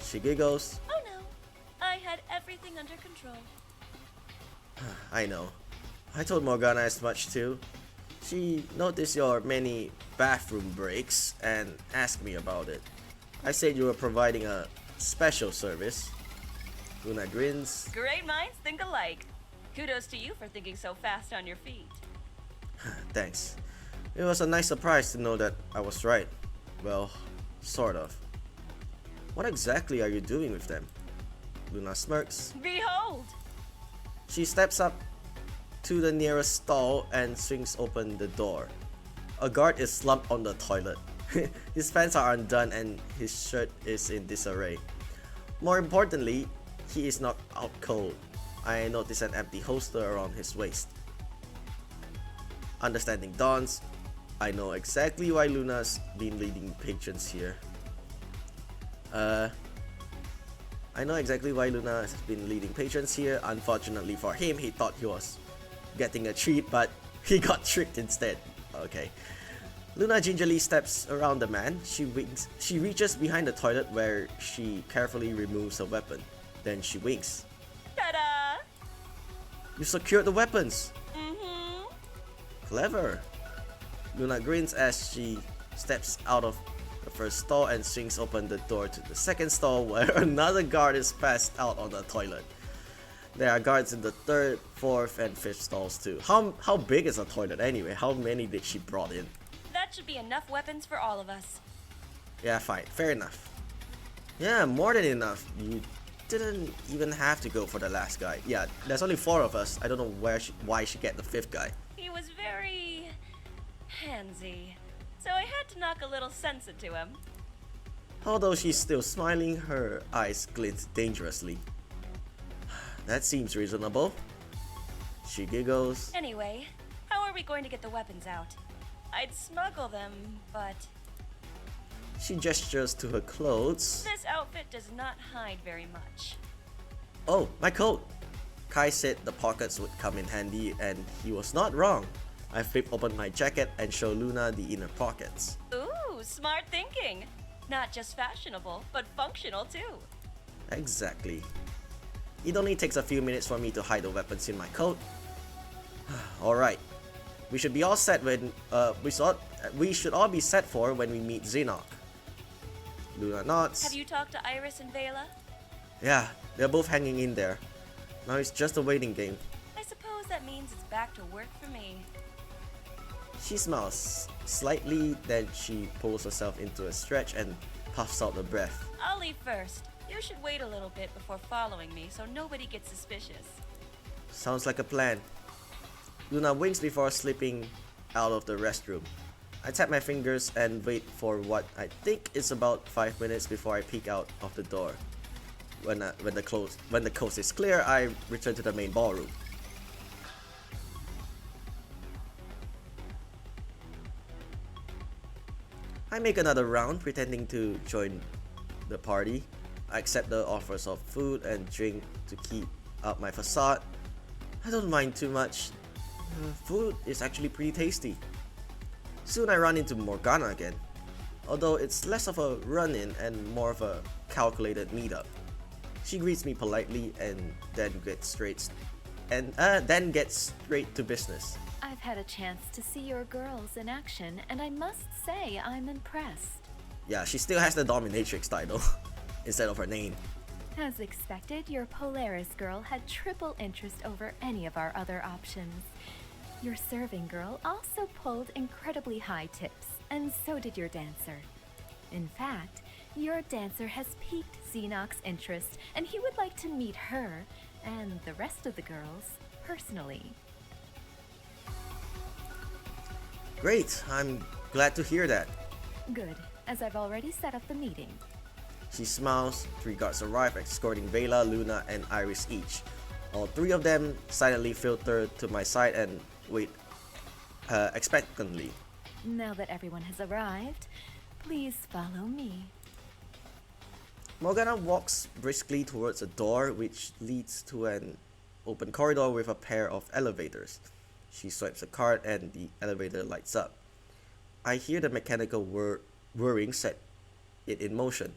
She giggles. Oh no, I had everything under control. I know. I told Morgana as much too. She noticed your many bathroom breaks and asked me about it. I said you were providing a special service. Luna grins. Great minds think alike. Kudos to you for thinking so fast on your feet. Thanks. It was a nice surprise to know that I was right. Well, sort of. What exactly are you doing with them? Luna smirks. Behold! She steps up to the nearest stall and swings open the door. A guard is slumped on the toilet. His pants are undone and his shirt is in disarray. More importantly, he is not out cold. I notice an empty holster around his waist. Understanding dawns, I know exactly why Luna's been leading patrons here. Unfortunately for him, he thought he was getting a treat, but he got tricked instead. Okay. Luna gingerly steps around the man. She winks. She reaches behind the toilet where she carefully removes her weapon. Then she winks. Ta-da! You secured the weapons. Mm-hmm. Clever. Luna grins as she steps out of the first stall and swings open the door to the second stall where another guard is passed out on the toilet. There are guards in the third, fourth, and fifth stalls too. How big is a toilet anyway? How many did she brought in? That should be enough weapons for all of us. Yeah, fine. Fair enough. Yeah, more than enough. You didn't even have to go for the last guy. Yeah, there's only 4 of us. I don't know why she get the 5th guy. He was very handsy, so I had to knock a little sense into him. Although she's still smiling, her eyes glint dangerously. That seems reasonable. She giggles. Anyway, how are we going to get the weapons out? I'd smuggle them, but She gestures to her clothes. this outfit does not hide very much. Oh, my coat! Kai said the pockets would come in handy, and he was not wrong. I flip open my jacket and show Luna the inner pockets. Ooh, smart thinking. Not just fashionable, but functional too. Exactly. It only takes a few minutes for me to hide the weapons in my coat. Alright. We should be all set when we should all be set for when we meet Xenos. Luna nods. Have you talked to Iris and Vela? Yeah, they're both hanging in there. Now it's just a waiting game. I suppose that means it's back to work for me. She smiles slightly, then she pulls herself into a stretch and puffs out a breath. I'll leave first. You should wait a little bit before following me so nobody gets suspicious. Sounds like a plan. Luna winks before slipping out of the restroom. I tap my fingers and wait for what I think is about 5 minutes before I peek out of the door. When the coast is clear, I return to the main ballroom. I make another round, pretending to join the party. I accept the offers of food and drink to keep up my facade. I don't mind too much. Food is actually pretty tasty. Soon I run into Morgana again, although it's less of a run-in and more of a calculated meetup. She greets me politely and then gets straight to business. I've had a chance to see your girls in action, and I must say I'm impressed. Yeah, she still has the dominatrix title instead of her name. As expected, your Polaris girl had triple interest over any of our other options. Your serving girl also pulled incredibly high tips, and so did your dancer. In fact, your dancer has piqued Xenox's interest, and he would like to meet her and the rest of the girls personally. Great, I'm glad to hear that. Good, as I've already set up the meeting. She smiles. 3 guards arrive, escorting Vela, Luna, and Iris each. All 3 of them silently filter to my side and wait expectantly. Now that everyone has arrived, please follow me. Morgana walks briskly towards a door which leads to an open corridor with a pair of elevators. She swipes a card and the elevator lights up. I hear the mechanical whirring set it in motion.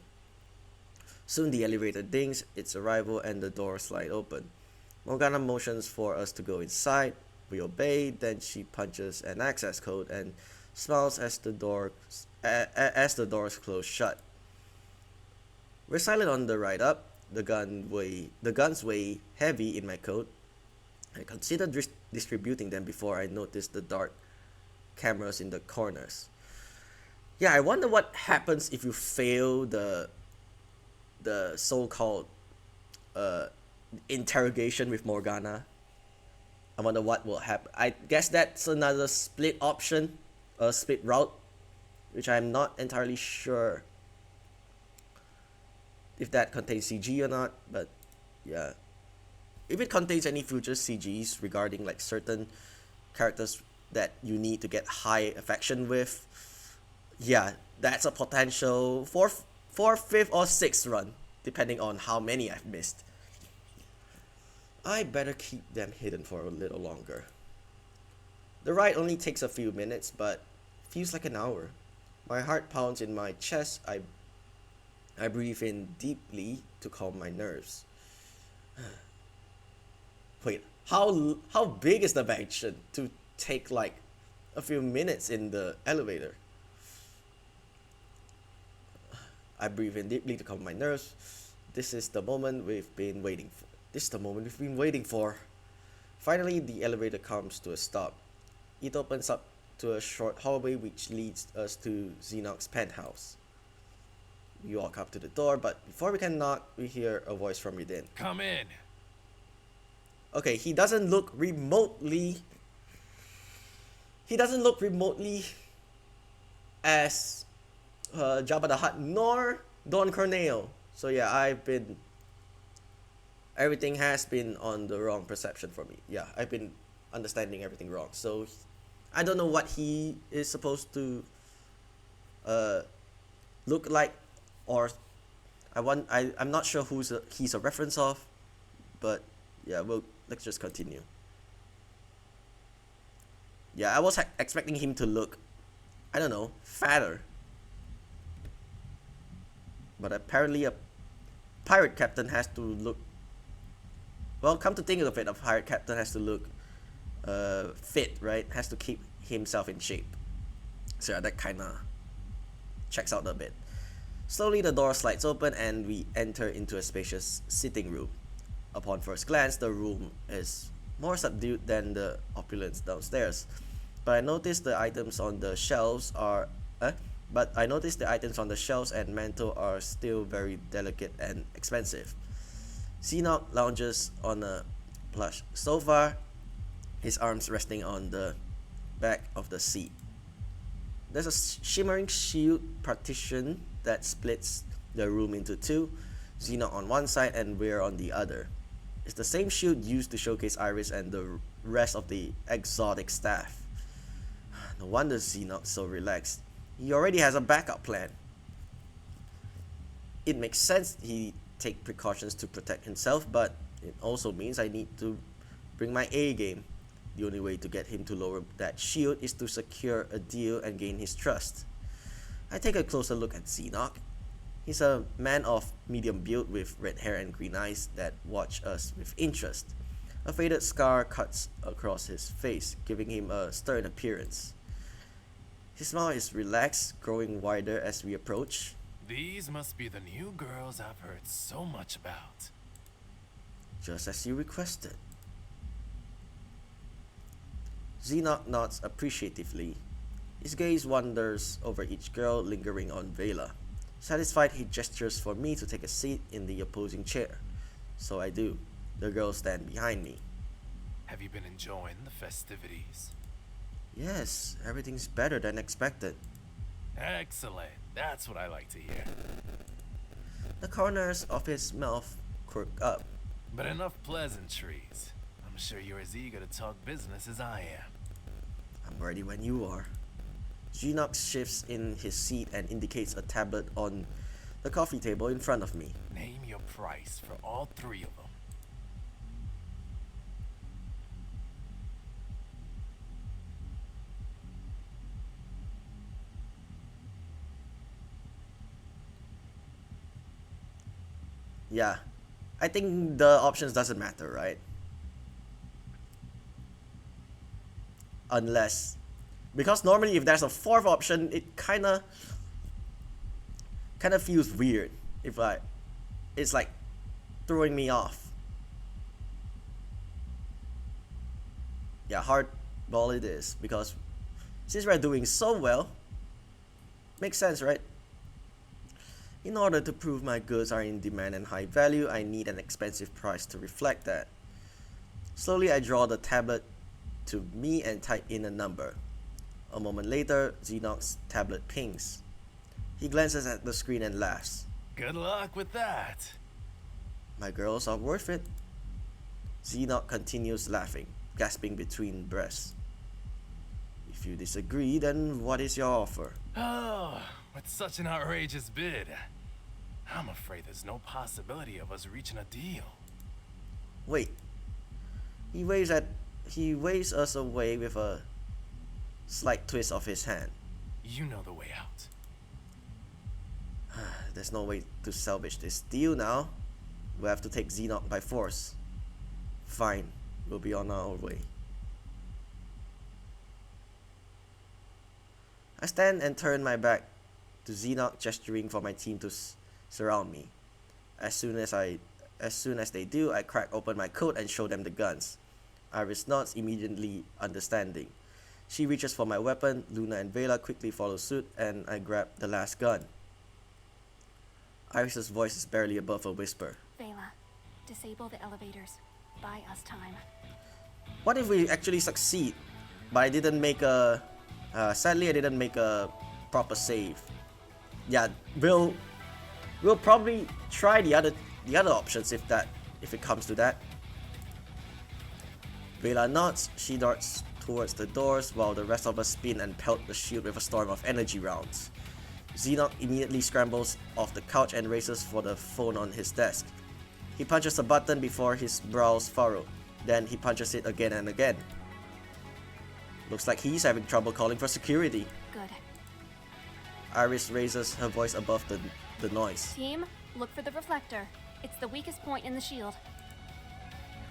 Soon the elevator dings its arrival and the doors slide open. Morgana motions for us to go inside. We obey, then she punches an access code and smiles as the doors close shut. We're silent on the ride up. The guns weigh heavy in my coat. I consider distributing them before I notice the dark cameras in the corners. Yeah, I wonder what happens if you fail the so-called interrogation with Morgana. I wonder what will happen. I guess that's another split option, a split route, which I'm not entirely sure if that contains CG or not, but yeah. If it contains any future CGs regarding like certain characters that you need to get high affection with, yeah, that's a potential 4th, 5th, or 6th run, depending on how many I've missed. I better keep them hidden for a little longer. The ride only takes a few minutes, but feels like an hour. My heart pounds in my chest. I breathe in deeply to calm my nerves. Wait, how big is the mansion to take like a few minutes in the elevator? I breathe in deeply to calm my nerves. This is the moment we've been waiting for. Finally, the elevator comes to a stop. It opens up to a short hallway which leads us to Xenox's penthouse. We walk up to the door, but before we can knock, we hear a voice from within. Come in. Okay, he doesn't look remotely as Jabba the Hutt nor Don Corneo. So yeah, everything has been on the wrong perception for me. Yeah, I've been understanding everything wrong. So I don't know what he is supposed to look like, or I'm not sure he's a reference of, but yeah, let's just continue. Yeah, I was expecting him to look, I don't know, fatter. But apparently a pirate captain has to look, well, come to think of it, a pirate captain has to look fit, right? Has to keep himself in shape. So yeah, that kinda checks out a bit. Slowly the door slides open and we enter into a spacious sitting room. Upon first glance, the room is more subdued than the opulence downstairs. But I noticed the items on the shelves and mantle are still very delicate and expensive. Xenox lounges on a plush sofa, his arms resting on the back of the seat. There's a shimmering shield partition that splits the room into two, Xenox on one side and we're on the other. It's the same shield used to showcase Iris and the rest of the exotic staff. No wonder Xenox so relaxed. He already has a backup plan. It makes sense he take precautions to protect himself, but it also means I need to bring my A game. The only way to get him to lower that shield is to secure a deal and gain his trust. I take a closer look at Xenoc. He's a man of medium build with red hair and green eyes that watch us with interest. A faded scar cuts across his face, giving him a stern appearance. His smile is relaxed, growing wider as we approach. These must be the new girls I've heard so much about. Just as you requested. Xenoc nods appreciatively. His gaze wanders over each girl, lingering on Vela. Satisfied, he gestures for me to take a seat in the opposing chair. So I do. The girls stand behind me. Have you been enjoying the festivities? Yes, everything's better than expected. Excellent. That's what I like to hear. The corners of his mouth quirk up. But enough pleasantries. I'm sure you're as eager to talk business as I am. I'm ready when you are. Xenoc shifts in his seat and indicates a tablet on the coffee table in front of me. Name your price for all three of them. Yeah, I think the options doesn't matter, right? Unless, because normally if there's a fourth option, it kinda feels weird. It's like throwing me off. Yeah, hardball it is, because since we're doing so well, makes sense, right? In order to prove my goods are in demand and high value, I need an expensive price to reflect that. Slowly, I draw the tablet to me and type in a number. A moment later, Xenoc's tablet pings. He glances at the screen and laughs. Good luck with that. My girls are worth it. Xenoc continues laughing, gasping between breaths. If you disagree, then what is your offer? Oh, with such an outrageous bid, I'm afraid there's no possibility of us reaching a deal. Wait. He waves us away with a slight twist of his hand. You know the way out. There's no way to salvage this deal now. We'll have to take Xenoc by force. Fine, we'll be on our way. I stand and turn my back to Xenoc, gesturing for my team to surround me. As soon as they do, I crack open my coat and show them the guns. Iris nods, immediately understanding. She reaches for my weapon, Luna and Vela quickly follow suit, and I grab the last gun. Iris's voice is barely above a whisper. Vela, disable the elevators. Buy us time. What if we actually succeed, but I didn't make a... sadly, I didn't make a proper save. Yeah, we'll probably try the other options if it comes to that. Vela nods. She darts towards the doors while the rest of us spin and pelt the shield with a storm of energy rounds. Xenoc immediately scrambles off the couch and races for the phone on his desk. He punches a button before his brows furrow. Then he punches it again and again. Looks like he's having trouble calling for security. Good. Iris raises her voice above the noise. Team, look for the reflector. It's the weakest point in the shield.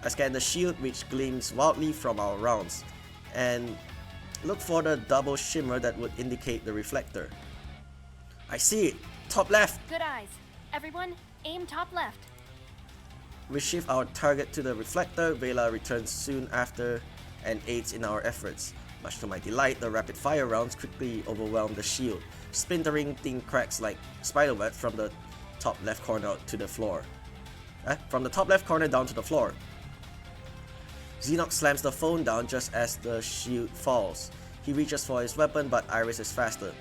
I scan the shield, which gleams wildly from our rounds, and look for the double shimmer that would indicate the reflector. I see it! Top left! Good eyes. Everyone, aim top left. We shift our target to the reflector. Vela returns soon after and aids in our efforts. Much to my delight, the rapid-fire rounds quickly overwhelm the shield, splintering thin cracks like spiderweb from the top left corner to the floor. From the top left corner down to the floor. Xenoc slams the phone down just as the shield falls. He reaches for his weapon, but Iris is faster.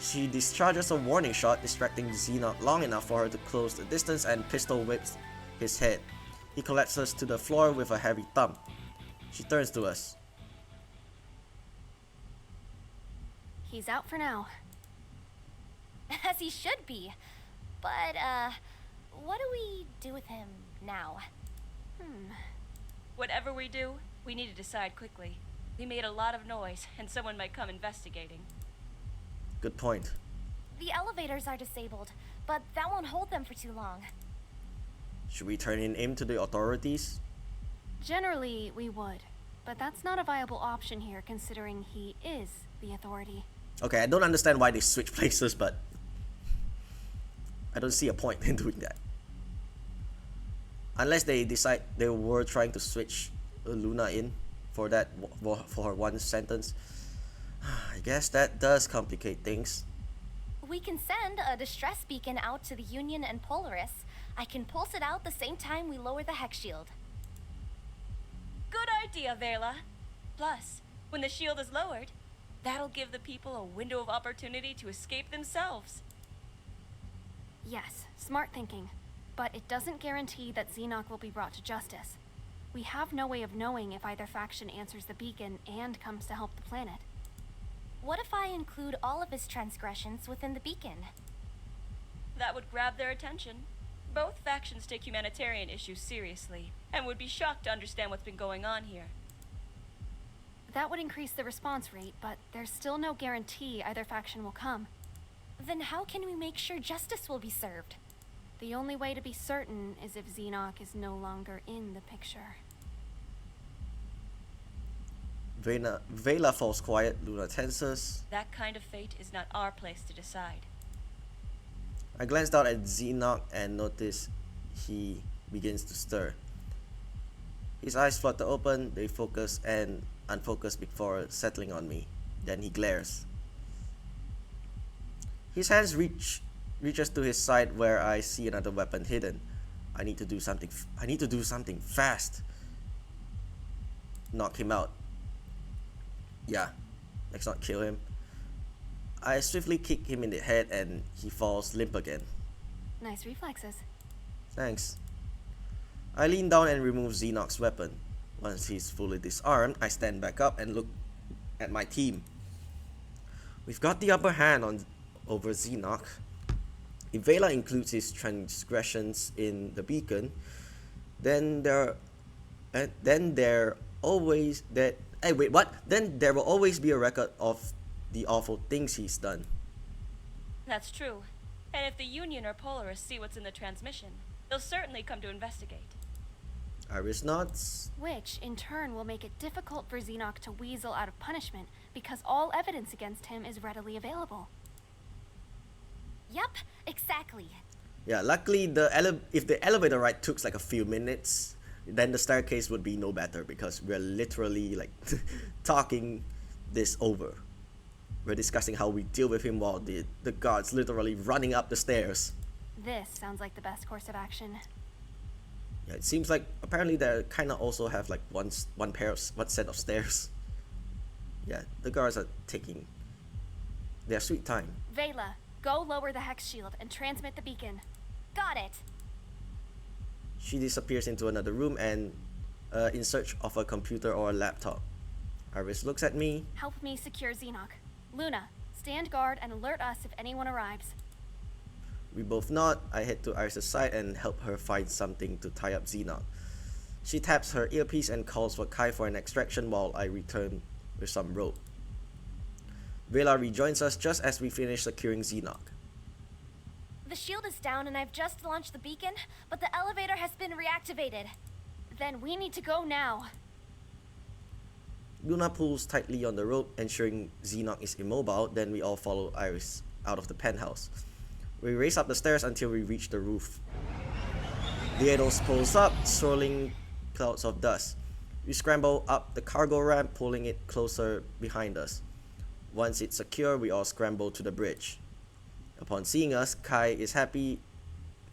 She discharges a warning shot, distracting Xenoc long enough for her to close the distance and pistol whips his head. He collapses to the floor with a heavy thump. She turns to us. He's out for now. As he should be. But, what do we do with him now? Whatever we do, we need to decide quickly. We made a lot of noise, and someone might come investigating. Good point. The elevators are disabled, but that won't hold them for too long. Should we turn in aim to the authorities? Generally, we would. But that's not a viable option here, considering he is the authority. Okay, I don't understand why they switch places, but I don't see a point in doing that. Unless they decide they were trying to switch Luna in for that for her one sentence. I guess that does complicate things. We can send a distress beacon out to the Union and Polaris. I can pulse it out the same time we lower the hex shield. Good idea, Vela. Plus, when the shield is lowered, that'll give the people a window of opportunity to escape themselves. Yes, smart thinking. But it doesn't guarantee that Xenoc will be brought to justice. We have no way of knowing if either faction answers the beacon and comes to help the planet. What if I include all of his transgressions within the beacon? That would grab their attention. Both factions take humanitarian issues seriously, and would be shocked to understand what's been going on here. That would increase the response rate, but there's still no guarantee either faction will come. Then how can we make sure justice will be served? The only way to be certain is if Xenoc is no longer in the picture. Vela falls quiet, Luna tenses. That kind of fate is not our place to decide. I glanced out at Xenoc and noticed he begins to stir. His eyes flutter open, they focus and unfocus before settling on me. Then he glares. His hands reaches to his side where I see another weapon hidden. I need to do something fast. Knock him out. Yeah, let's not kill him. I swiftly kick him in the head and he falls limp again. Nice reflexes. Thanks. I lean down and remove Xenoc's weapon. Once he's fully disarmed, I stand back up and look at my team. We've got the upper hand over Xenoc. If Vela includes his transgressions in the beacon, then there will always be a record of the awful things he's done. That's true. And if the Union or Polaris see what's in the transmission, they'll certainly come to investigate. Iris nods. Which, in turn, will make it difficult for Xenoc to weasel out of punishment, because all evidence against him is readily available. Yup, exactly. Yeah, luckily if the elevator ride took like a few minutes, then the staircase would be no better because we're literally like talking this over. We're discussing how we deal with him while the guards literally running up the stairs. This sounds like the best course of action. Yeah, it seems like apparently they kind of also have like one set of stairs. Yeah, the guards are taking their sweet time. Vela, go lower the hex shield and transmit the beacon. Got it. She disappears into another room and in search of a computer or a laptop. Iris looks at me. Help me secure Xenoc. Luna, stand guard and alert us if anyone arrives. We both nod. I head to Iris' side and help her find something to tie up Xenoc. She taps her earpiece and calls for Kai for an extraction while I return with some rope. Vela rejoins us just as we finish securing Xenoc. The shield is down and I've just launched the beacon, but the elevator has been reactivated. Then we need to go now. Luna pulls tightly on the rope, ensuring Xenoc is immobile, then we all follow Iris out of the penthouse. We race up the stairs until we reach the roof. The Eidos pulls up, swirling clouds of dust. We scramble up the cargo ramp, pulling it closer behind us. Once it's secure, we all scramble to the bridge. Upon seeing us, Kai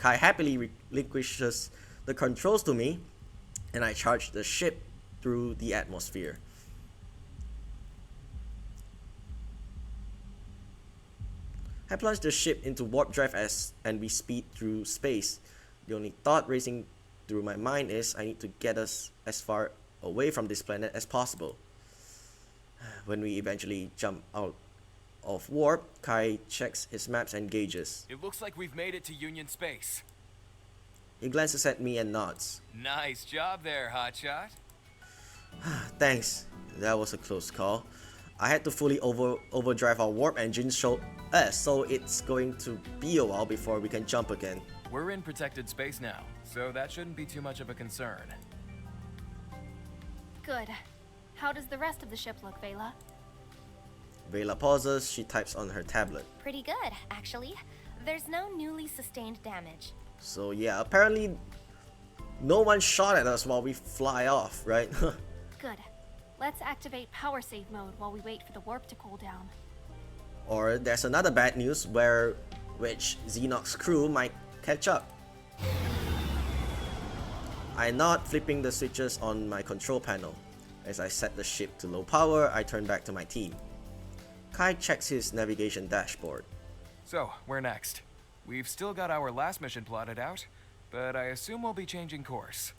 happily relinquishes the controls to me, and I charge the ship through the atmosphere. I plunge the ship into warp drive and we speed through space. The only thought racing through my mind is I need to get us as far away from this planet as possible. When we eventually jump out of warp, Kai checks his maps and gauges. It looks like we've made it to Union space. He glances at me and nods. Nice job there, Hotshot. Thanks. That was a close call. I had to fully overdrive our warp engine, so it's going to be a while before we can jump again. We're in protected space now, so that shouldn't be too much of a concern. Good. How does the rest of the ship look, Vela? Vela pauses, she types on her tablet. Pretty good, actually. There's no newly sustained damage. So yeah, apparently no one shot at us while we fly off, right? Good. Let's activate power save mode while we wait for the warp to cool down. Or there's another bad news which Xenox's crew might catch up. I nod, flipping the switches on my control panel. As I set the ship to low power, I turn back to my team. Kai checks his navigation dashboard. So, where next? We've still got our last mission plotted out, but I assume we'll be changing course.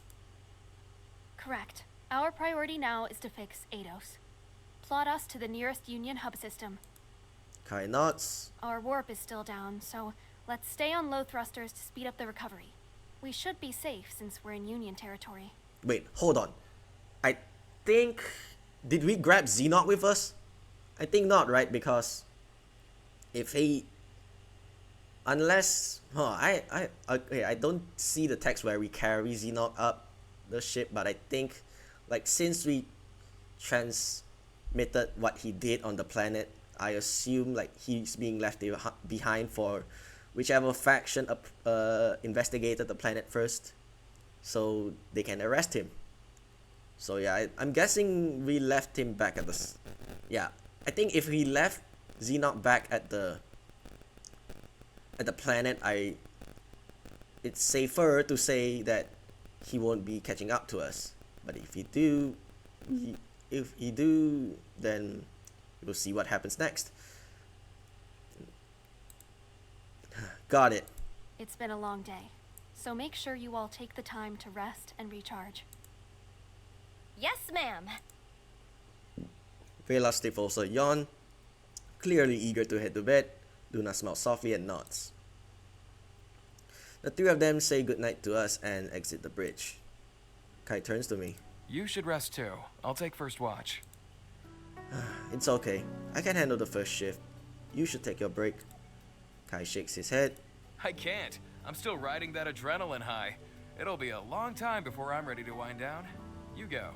Correct. Our priority now is to fix Eidos. Plot us to the nearest Union hub system. Kai nods. Our warp is still down, so let's stay on low thrusters to speed up the recovery. We should be safe since we're in Union territory. Wait, hold on. I think... Did we grab Xenox with us? I think not, right? Because if he... Unless... I don't see the text where we carry Xenox up the ship, but I think, like, since we transmitted what he did on the planet, I assume, like, he's being left behind for whichever faction investigated the planet first, so they can arrest him. So yeah, I'm guessing we left him back at the... Yeah, I think if we left Xenox back at the planet, it's safer to say that he won't be catching up to us. But if he do, then we'll see what happens next. Got it. It's been a long day, so make sure you all take the time to rest and recharge. Yes, ma'am. Vela stifles a yawn, clearly eager to head to bed. Luna smiles softly and nods. The three of them say goodnight to us and exit the bridge. Kai turns to me. You should rest too. I'll take first watch. It's okay. I can handle the first shift. You should take your break. Kai shakes his head. I can't. I'm still riding that adrenaline high. It'll be a long time before I'm ready to wind down. You go.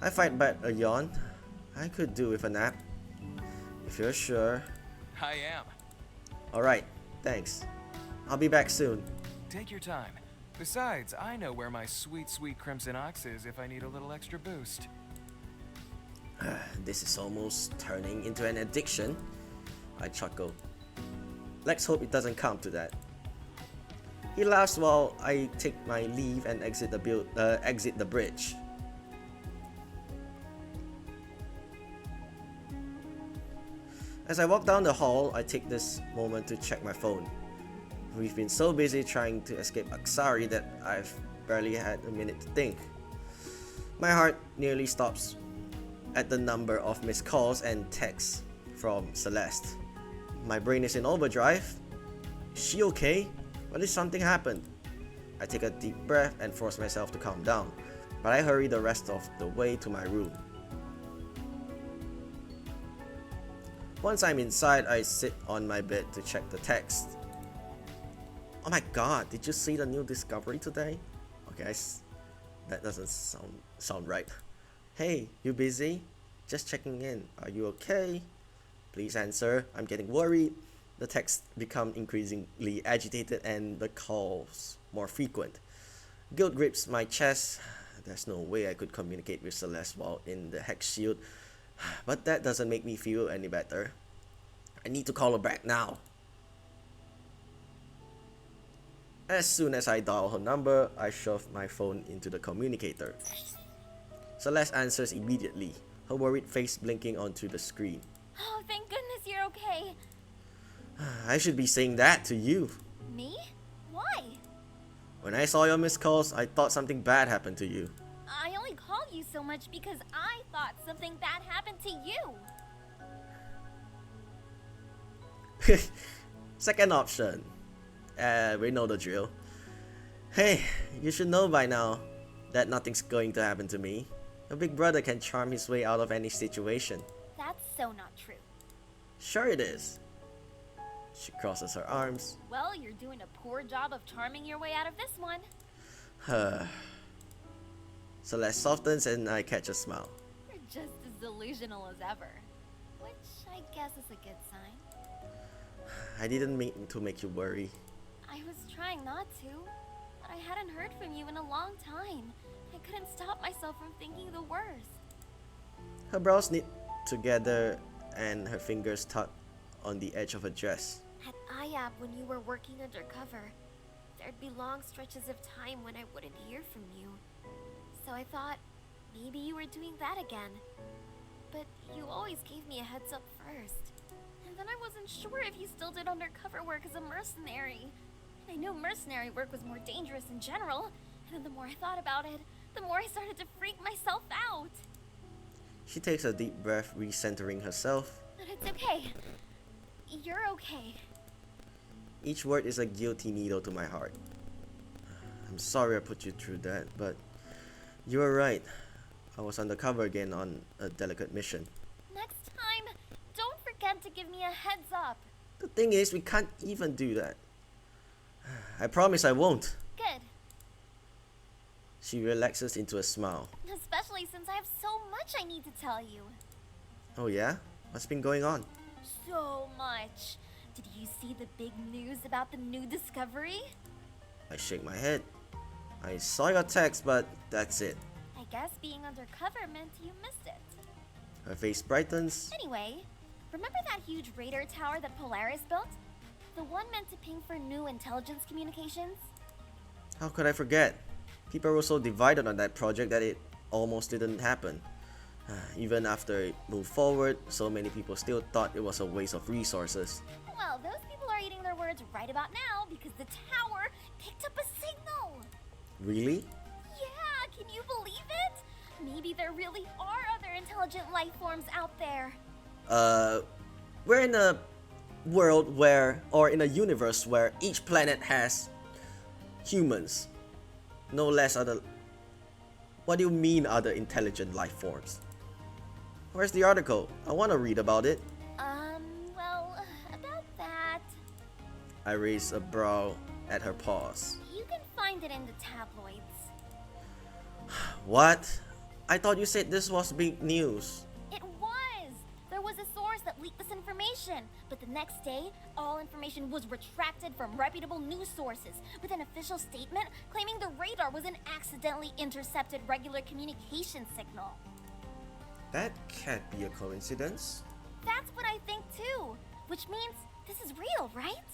I fight back a yawn. I could do with a nap. If you're sure. I am. Alright, thanks. I'll be back soon. Take your time. Besides, I know where my sweet, sweet Crimson Ox is if I need a little extra boost. This is almost turning into an addiction. I chuckle. Let's hope it doesn't come to that. He laughs while I take my leave and exit the bridge. As I walk down the hall, I take this moment to check my phone. We've been so busy trying to escape Aksari that I've barely had a minute to think. My heart nearly stops at the number of missed calls and texts from Celeste. My brain is in overdrive. Is she okay? What if something happened? I take a deep breath and force myself to calm down, but I hurry the rest of the way to my room. Once I'm inside, I sit on my bed to check the text. Oh my god, did you see the new discovery today? Okay, that doesn't sound right. Hey, you busy? Just checking in. Are you okay? Please answer. I'm getting worried. The texts become increasingly agitated and the calls more frequent. Guilt grips my chest. There's no way I could communicate with Celeste while in the hex shield. But that doesn't make me feel any better. I need to call her back now. As soon as I dial her number, I shove my phone into the communicator. Celeste answers immediately, her worried face blinking onto the screen. Oh, thank goodness you're okay. I should be saying that to you. Me? Why? When I saw your missed calls, I thought something bad happened to you. I only called you so much because I thought something bad happened to you. Second option. We know the drill. Hey, you should know by now that nothing's going to happen to me. A big brother can charm his way out of any situation. That's so not true. Sure it is. She crosses her arms. Well, you're doing a poor job of charming your way out of this one. Celeste softens and I catch a smile. You're just as delusional as ever. Which I guess is a good sign. I didn't mean to make you worry. I was trying not to, but I hadn't heard from you in a long time. I couldn't stop myself from thinking the worst. Her brows knit together and her fingers tucked on the edge of her dress. At IAP, when you were working undercover, there'd be long stretches of time when I wouldn't hear from you. So I thought, maybe you were doing that again. But you always gave me a heads up first. And then I wasn't sure if you still did undercover work as a mercenary. And I knew mercenary work was more dangerous in general. And then the more I thought about it, the more I started to freak myself out. She takes a deep breath, recentering herself. But it's okay. You're okay. Each word is a guilty needle to my heart. I'm sorry I put you through that, but you were right. I was undercover again on a delicate mission. Next time, don't forget to give me a heads up. The thing is, we can't even do that. I promise I won't. Good. She relaxes into a smile. Especially since I have so much I need to tell you. Oh yeah? What's been going on? So much. Did you see the big news about the new discovery? I shake my head. I saw your text, but that's it. I guess being undercover meant you missed it. Her face brightens. Anyway, remember that huge radar tower that Polaris built? The one meant to ping for new intelligence communications? How could I forget? People were so divided on that project that it almost didn't happen. Even after it moved forward, so many people still thought it was a waste of resources. Well, those people are eating their words right about now because the tower picked up a signal. Really? Yeah, can you believe it? Maybe there really are other intelligent life forms out there. We're in a world where, or in a universe where each planet has humans. No less other. What do you mean other intelligent life forms? Where's the article? I want to read about it. Well, about that. I raise a brow at her pause. You can find it in the tabloids. What? I thought you said this was big news. It was! There was a source that leaked this information, but the next day, all information was retracted from reputable news sources with an official statement claiming the radar was an accidentally intercepted regular communication signal. That can't be a coincidence. That's what I think too, which means this is real, right?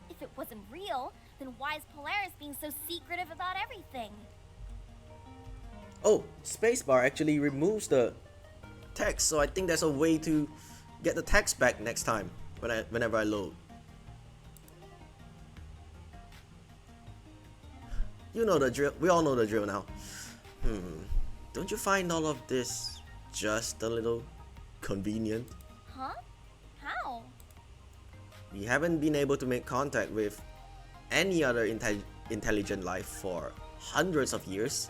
If it wasn't real, then why is Polaris being so secretive about everything? Oh, spacebar actually removes the text, so I think there's a way to get the text back next time whenever I load. You know the drill. We all know the drill now. Don't you find all of this just a little convenient? Huh? How? We haven't been able to make contact with any other intelligent life for hundreds of years,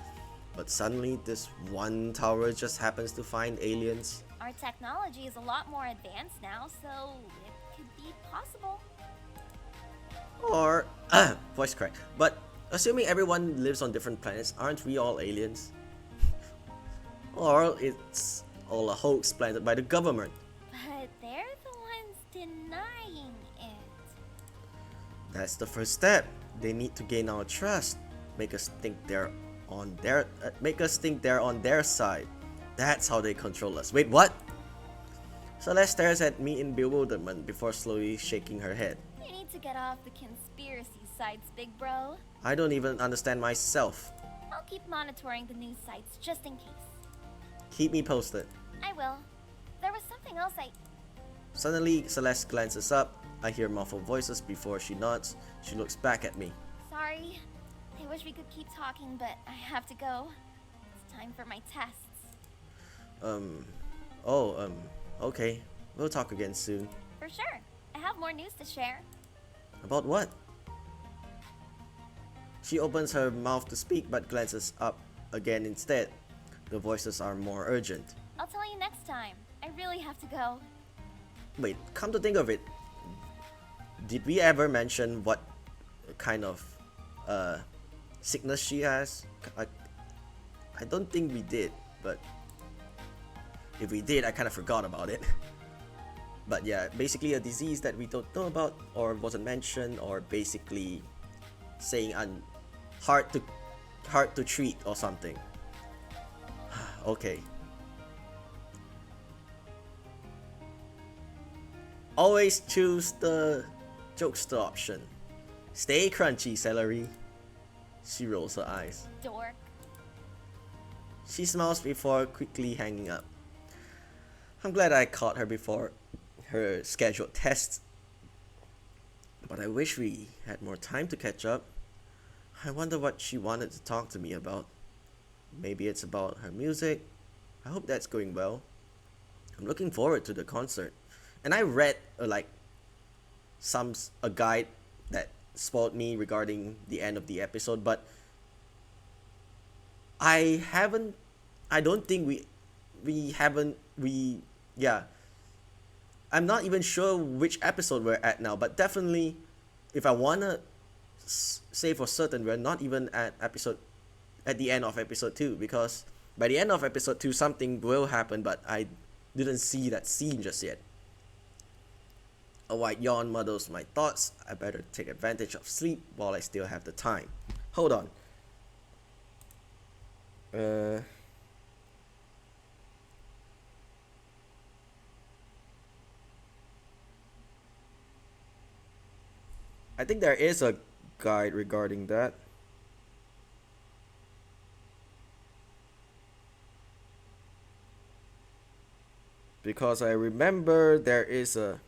but suddenly this one tower just happens to find aliens. Our technology is a lot more advanced now, so it could be possible. Or, voice crack. But assuming everyone lives on different planets, aren't we all aliens? Or it's all a hoax planted by the government. But they're the ones denying it. That's the first step. They need to gain our trust, make us think they're on their side. That's how they control us. Wait, what? Celeste stares at me in bewilderment before slowly shaking her head. You need to get off the conspiracy sites, big bro. I don't even understand myself. I'll keep monitoring the news sites just in case. Keep me posted. I will. There was something else Suddenly, Celeste glances up. I hear muffled voices before she nods. She looks back at me. Sorry. I wish we could keep talking, but I have to go. It's time for my tests. Okay. We'll talk again soon. For sure. I have more news to share. About what? She opens her mouth to speak but glances up again instead. The voices are more urgent. I'll tell you next time. I really have to go. Wait, come to think of it, did we ever mention what kind of sickness she has? I don't think we did, but if we did, I kind of forgot about it. But yeah, basically a disease that we don't know about or wasn't mentioned, or basically saying hard to treat or something. Okay. Always choose the jokester option. Stay crunchy, celery. She rolls her eyes. Dork. She smiles before quickly hanging up. I'm glad I caught her before her scheduled tests, but I wish we had more time to catch up. I wonder what she wanted to talk to me about. Maybe it's about her music. I hope that's going well. I'm looking forward to the concert. And I read a guide that spoiled me regarding the end of the episode, but I don't think I'm not even sure which episode we're at now, but definitely if I wanna say for certain, we're not even at the end of episode 2, because by the end of episode 2 something will happen, but I didn't see that scene just yet. A wide yawn muddles my thoughts. I better take advantage of sleep while I still have the time. Hold on. I think there is a guide regarding that. Because I remember there is a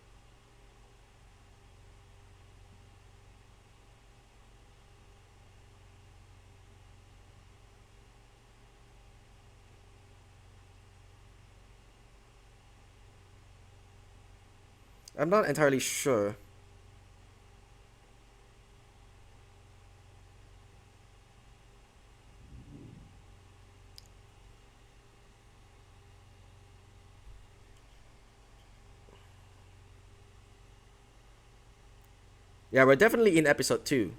I'm not entirely sure. Yeah, we're definitely in episode 2.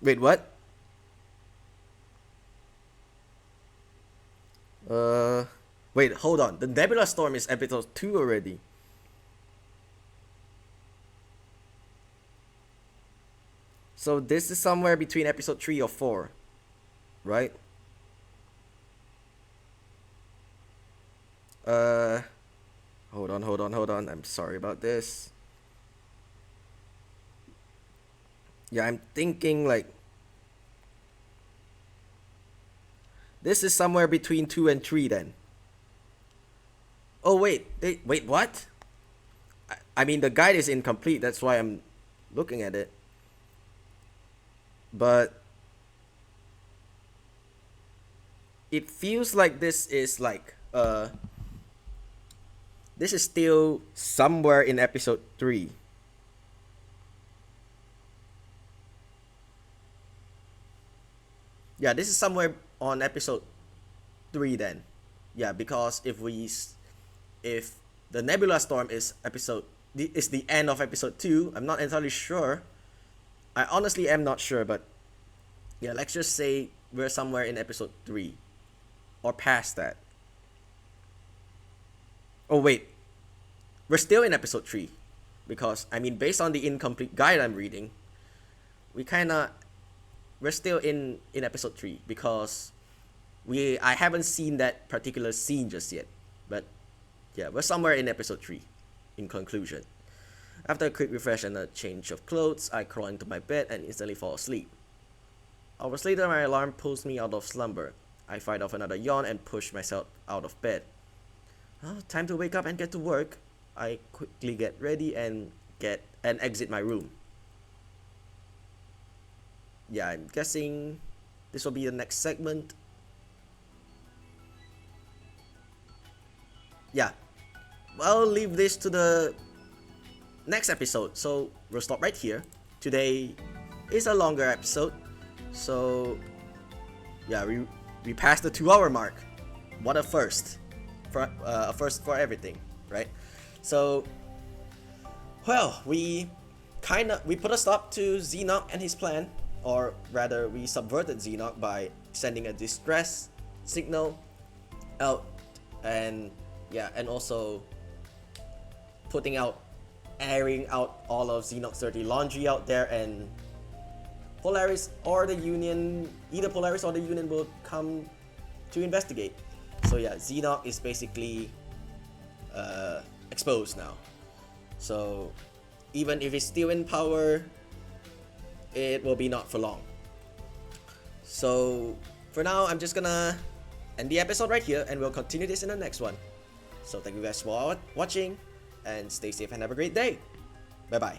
Wait, what? Wait, hold on. The Nebula Storm is episode 2 already. So this is somewhere between episode 3 or 4, right? Hold on. I'm sorry about this. Yeah, I'm thinking like this is somewhere between 2 and 3 then. Oh wait, wait, what? I mean, the guide is incomplete, that's why I'm looking at it. But it feels like this is still somewhere in episode 3. Yeah, this is somewhere on episode 3 then. Yeah, because if the Nebula Storm is the end of episode 2, I'm not entirely sure. I honestly am not sure, but yeah, let's just say we're somewhere in episode 3 or past that. Oh wait, we're still in episode 3 because I mean, based on the incomplete guide I'm reading, we're still in episode 3 because I haven't seen that particular scene just yet. But yeah, we're somewhere in episode 3 in conclusion. After a quick refresh and a change of clothes, I crawl into my bed and instantly fall asleep. Hours later, my alarm pulls me out of slumber. I fight off another yawn and push myself out of bed. Oh, time to wake up and get to work. I quickly get ready and exit my room. Yeah, I'm guessing this will be the next segment. yeah, I'll leave this to the next episode. So we'll stop right here. Today is a longer episode. So yeah, we passed the 2-hour mark. What a first. A first for everything, right? So, well, we put a stop to Xenoc and his plan, or rather, we subverted Xenoc by sending a distress signal out, and yeah, and also airing out all of Xenoc's dirty laundry out there, and Polaris or the Union, either Polaris or the Union will come to investigate. So yeah, Xenoc is basically exposed now. So even if he's still in power, it will be not for long. So for now, I'm just gonna end the episode right here, and we'll continue this in the next one. So thank you guys for watching, and stay safe and have a great day. Bye bye.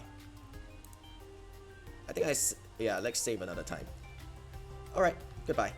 I think let's save another time. Alright, goodbye.